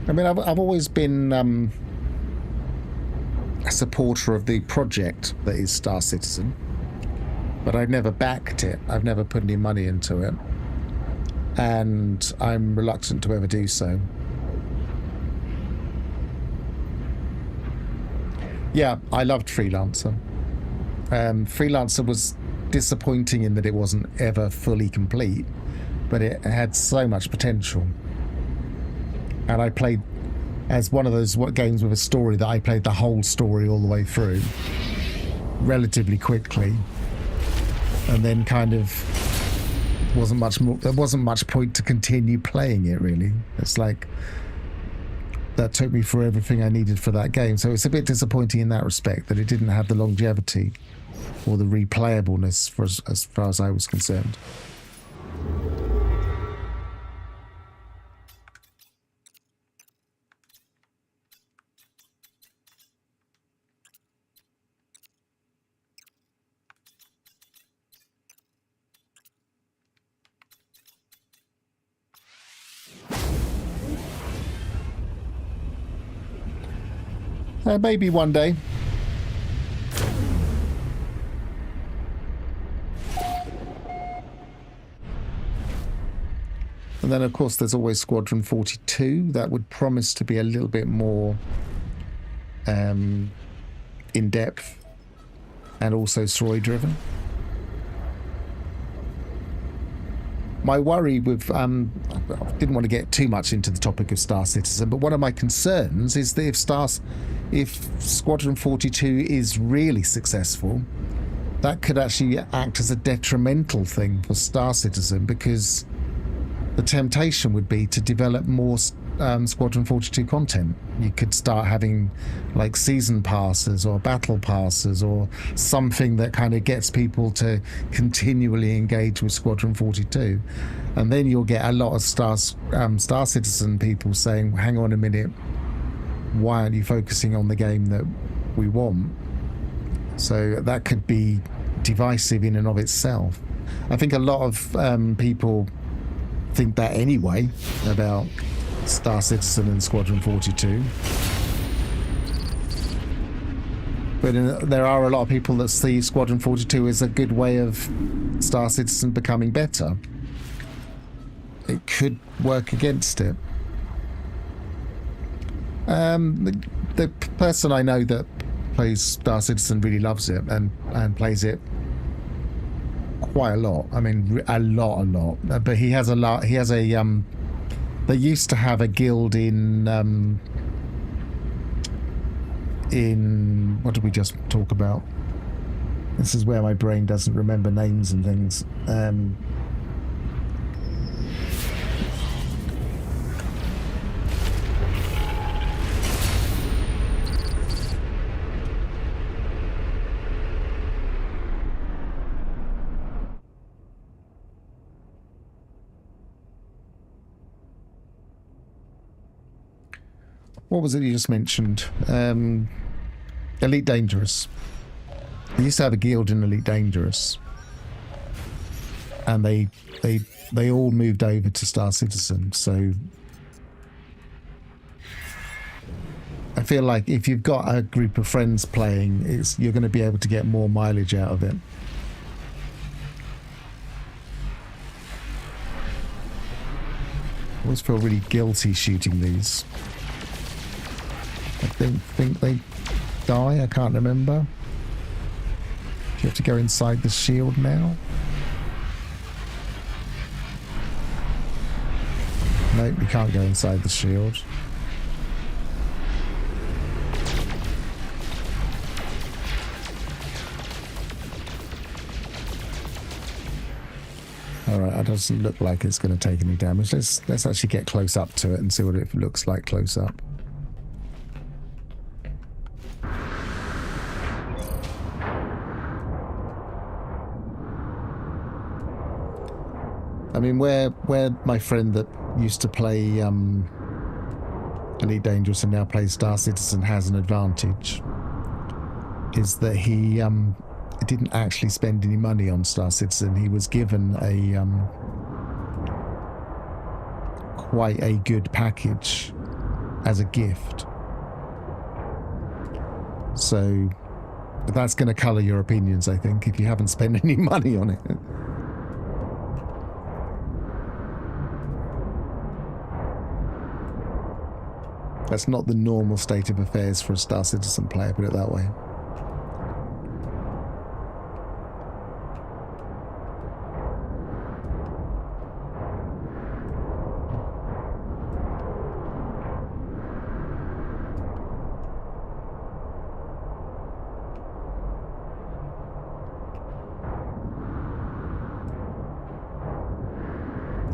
I mean, I've always been a supporter of the project that is Star Citizen, but I've never backed it. I've never put any money into it, and I'm reluctant to ever do so. Yeah, I loved Freelancer. Freelancer was disappointing in that it wasn't ever fully complete, but it had so much potential. And I played as one of those games with a story that I played the whole story all the way through relatively quickly, and then kind of there wasn't much point to continue playing it, really. It's like that took me through everything I needed for that game, so it's a bit disappointing in that respect that it didn't have the longevity or the replayableness as far as I was concerned. Maybe one day. And then, of course, there's always Squadron 42. That would promise to be a little bit more in-depth and also story-driven. my worry with I didn't want to get too much into the topic of Star Citizen, but one of my concerns is that if Squadron 42 is really successful, that could actually act as a detrimental thing for Star Citizen, because the temptation would be to develop more Squadron 42 content. You could start having like season passes or battle passes or something that kind of gets people to continually engage with Squadron 42, and then you'll get a lot of Star Citizen people saying, hang on a minute, why aren't you focusing on the game that we want? So that could be divisive in and of itself. I think a lot of people think that anyway about Star Citizen and Squadron 42, but there are a lot of people that see Squadron 42 as a good way of Star Citizen becoming better. It could work against it. The person I know that plays Star Citizen really loves it and plays it quite a lot. I mean, a lot. But he has a lot. He has a they used to have a guild in what did we just talk about? This is where my brain doesn't remember names and things. What was it you just mentioned? Elite Dangerous. They used to have a guild in Elite Dangerous, and they all moved over to Star Citizen. So I feel like if you've got a group of friends playing, you're going to be able to get more mileage out of it. I always feel really guilty shooting these. I think they die. I can't remember. Do you have to go inside the shield now? Nope, you can't go inside the shield. Alright, it doesn't look like it's going to take any damage. Let's actually get close up to it and see what it looks like close up. I mean, where my friend that used to play Elite Dangerous and now plays Star Citizen has an advantage is that he didn't actually spend any money on Star Citizen. He was given a quite a good package as a gift. So that's going to colour your opinions, I think, if you haven't spent any money on it. That's not the normal state of affairs for a Star Citizen player, put it that way.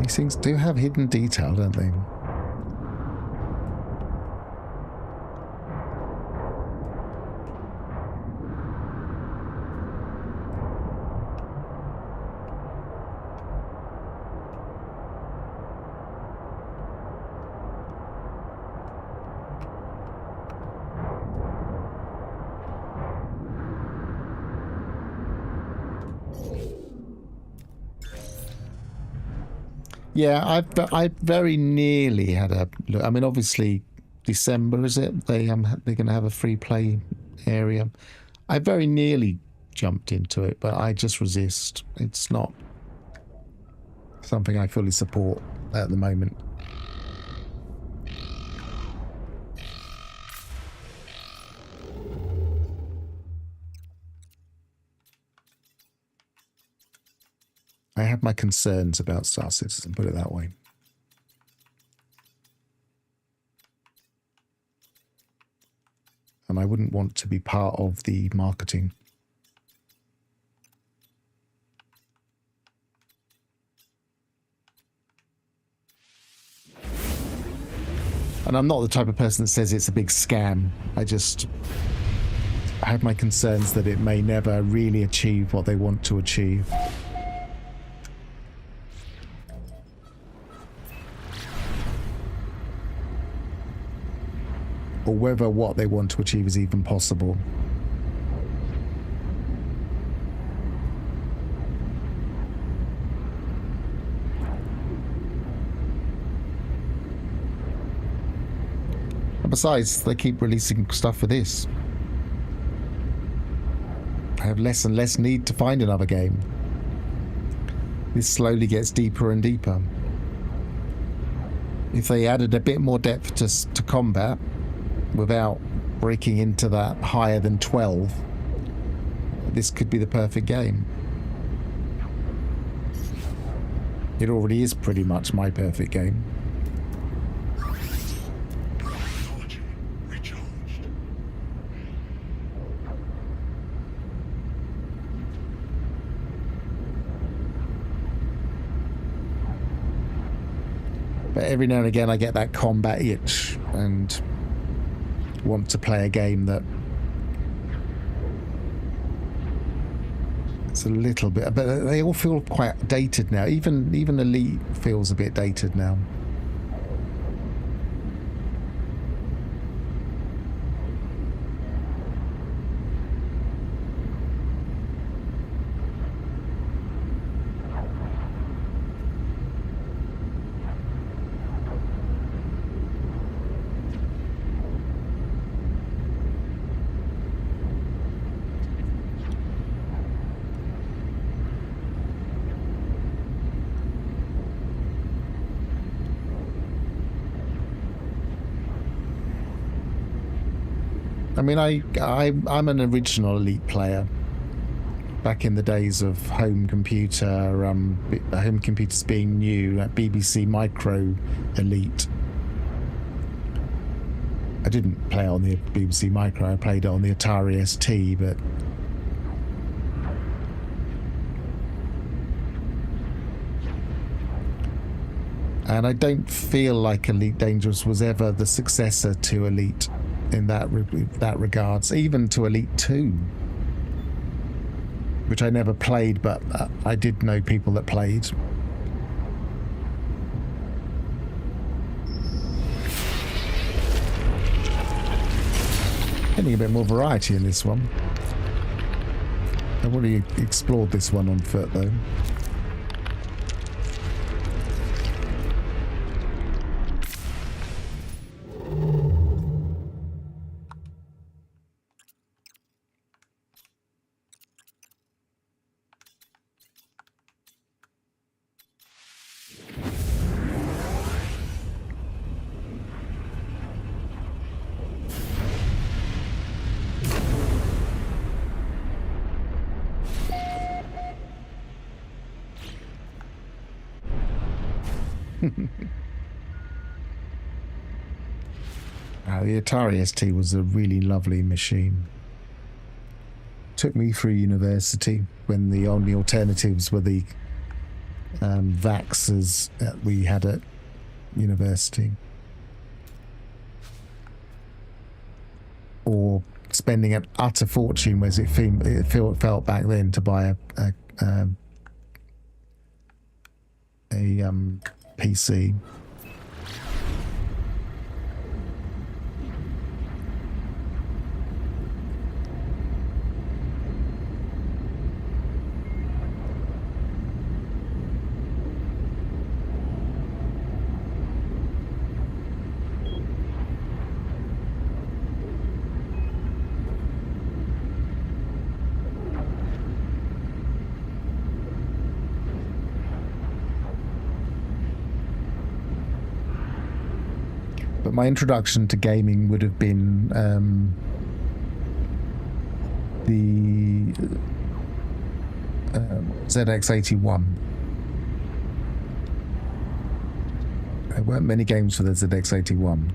These things do have hidden detail, don't they? Yeah, I very nearly had a look. I mean, obviously, December, is it? They're going to have a free play area. I very nearly jumped into it, but I just resist. It's not something I fully support at the moment. I have my concerns about Star Citizen, put it that way. And I wouldn't want to be part of the marketing. And I'm not the type of person that says it's a big scam. I have my concerns that it may never really achieve what they want to achieve. Or whether what they want to achieve is even possible. And besides, they keep releasing stuff for this. I have less and less need to find another game. This slowly gets deeper and deeper. If they added a bit more depth to combat, without breaking into that higher than 12, this could be the perfect game. It already is pretty much my perfect game. But every now and again I get that combat itch and want to play a game that it's a little bit, but they all feel quite dated now. Even Elite feels a bit dated now. I mean, I'm an original Elite player. Back in the days of home computers being new, like BBC Micro Elite. I didn't play on the BBC Micro, I played it on the Atari ST, but and I don't feel like Elite Dangerous was ever the successor to Elite in that regards, even to Elite 2, which I never played, but I did know people that played. Getting a bit more variety in this one. I've already explored this one on foot though. The Atari ST was a really lovely machine. Took me through university when the only alternatives were the VAXs that we had at university, or spending an utter fortune, as it felt back then, to buy a PC. But my introduction to gaming would have been the ZX81. There weren't many games for the ZX81.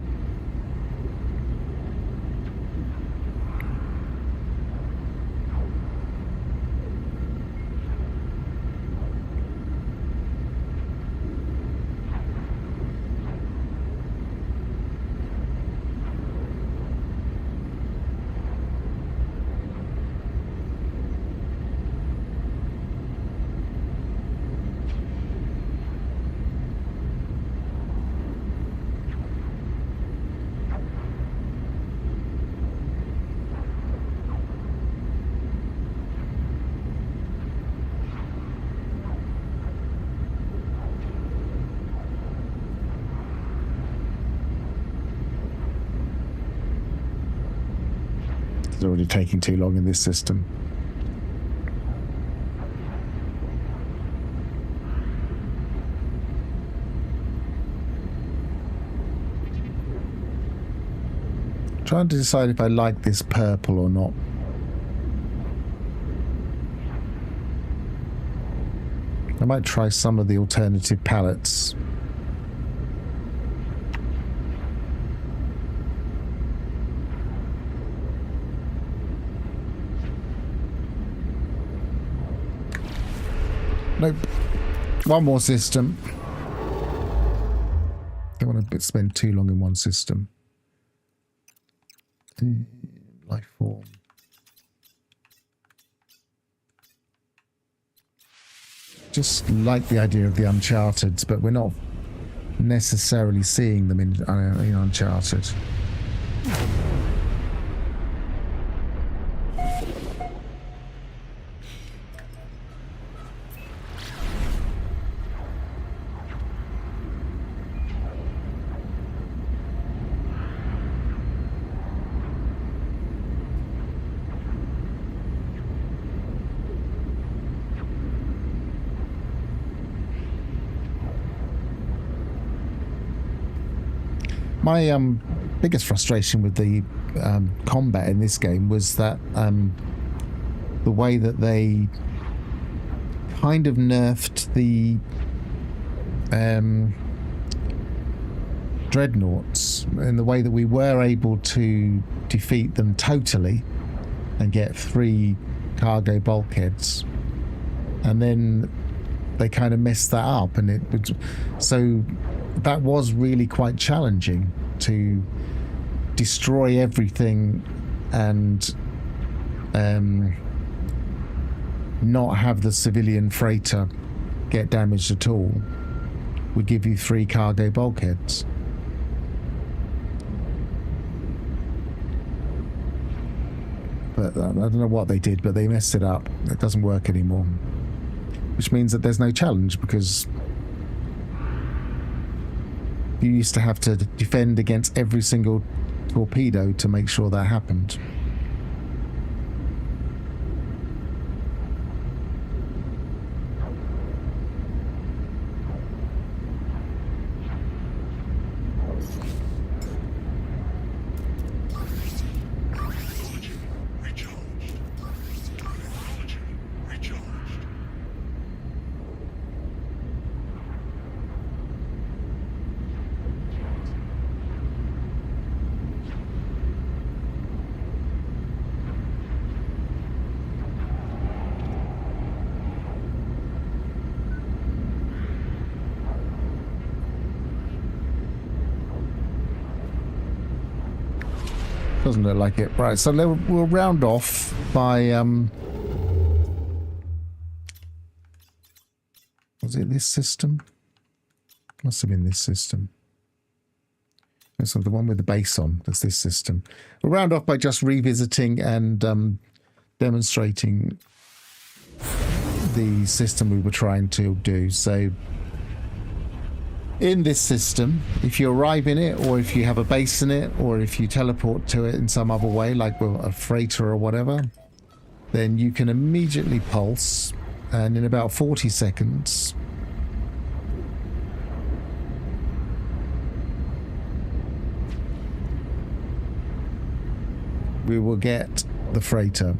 It's already taking too long in this system. Trying to decide if I like this purple or not. I might try some of the alternative palettes. Nope. One more system. Don't want to spend too long in one system. Life form. Just like the idea of the Uncharted, but we're not necessarily seeing them in Uncharted. My biggest frustration with the combat in this game was that the way that they kind of nerfed the dreadnoughts in the way that we were able to defeat them totally and get 3 cargo bulkheads, and then they kind of messed that up, and it would, so that was really quite challenging to destroy everything and not have the civilian freighter get damaged at all. Would give you 3 cargo bulkheads. But I don't know what they did, but they messed it up. It doesn't work anymore. Which means that there's no challenge, because you used to have to defend against every single torpedo to make sure that happened. Doesn't look like it. Right, so we'll round off by was it this system? Must have been this system. So the one with the base on, that's this system. We'll round off by just revisiting and demonstrating the system we were trying to do. So in this system, if you arrive in it, or if you have a base in it, or if you teleport to it in some other way, like with a freighter or whatever, then you can immediately pulse, and in about 40 seconds we will get the freighter.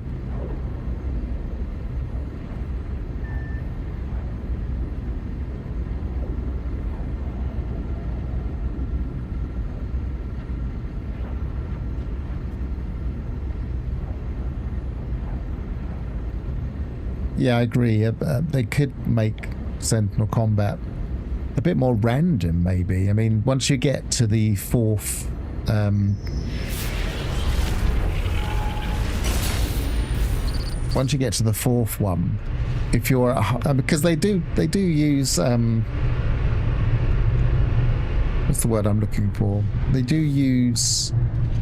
Yeah, I agree. They could make Sentinel combat a bit more random, maybe. I mean, once you get to the fourth... once you get to the fourth one, if you're... because they do use... what's the word I'm looking for? They do use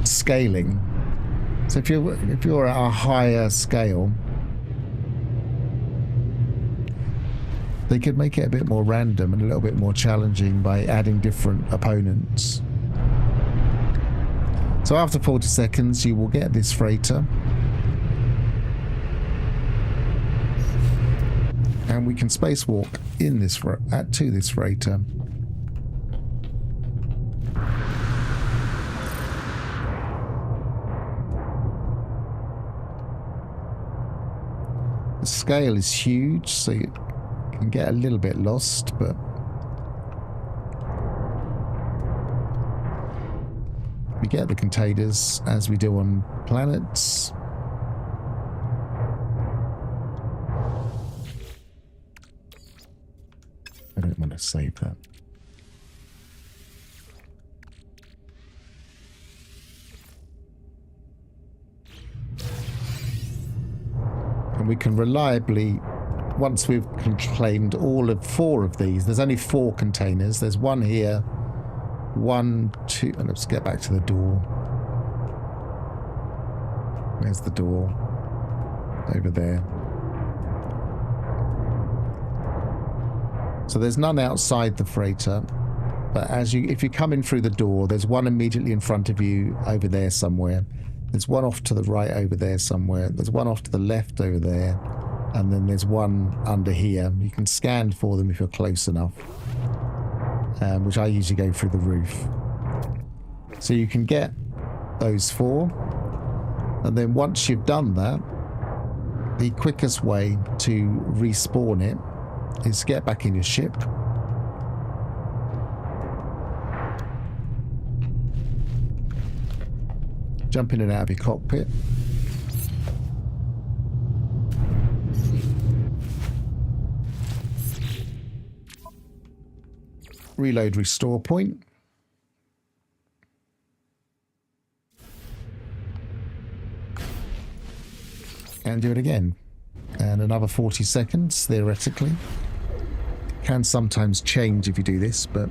scaling. So if you're at a higher scale, they could make it a bit more random and a little bit more challenging by adding different opponents. So after 40 seconds, you will get this freighter. And we can spacewalk in this to this freighter. The scale is huge, so you can get a little bit lost, but we get the containers as we do on planets. I don't want to save that. And we can reliably, once we've claimed all of 4 of these, there's only 4 containers. There's one here, 1, 2, and let's get back to the door. There's the door over there. So there's none outside the freighter, but if you come in through the door, there's one immediately in front of you over there somewhere. There's one off to the right over there somewhere. There's one off to the left over there. And then there's one under here. You can scan for them if you're close enough. Which I usually go through the roof. So you can get those 4. And then once you've done that, the quickest way to respawn it is to get back in your ship. Jump in and out of your cockpit. Reload restore point. And do it again. And another 40 seconds, theoretically. Can sometimes change if you do this, but...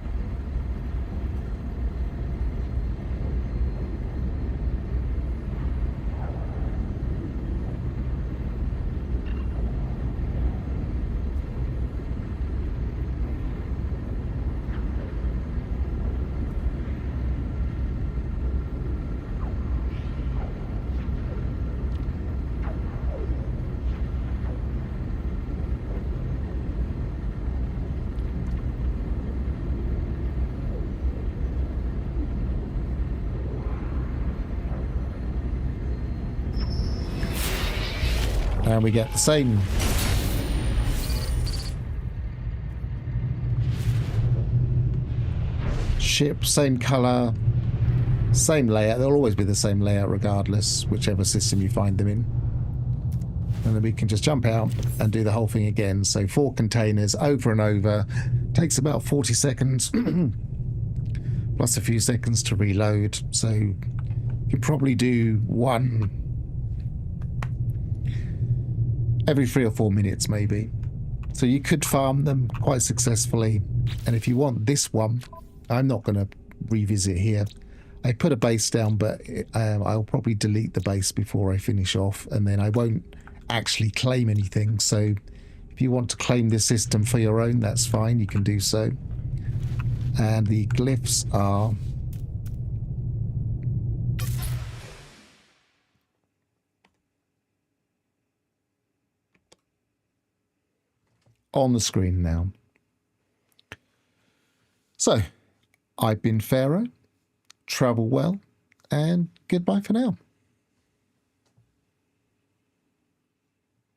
and we get the same ship, same color, same layout. They'll always be the same layout regardless, whichever system you find them in. And then we can just jump out and do the whole thing again. So 4 containers over and over. Takes about 40 seconds plus a few seconds to reload. So you can probably do one every 3 or 4 minutes maybe. So you could farm them quite successfully. And if you want this one, I'm not going to revisit here. I put a base down, but I'll probably delete the base before I finish off, and then I won't actually claim anything. So if you want to claim this system for your own, that's fine, you can do so. And the glyphs are on the screen now. So I've been Pharaoh. Travel well, and goodbye for now.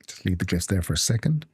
Just leave the glyphs there for a second.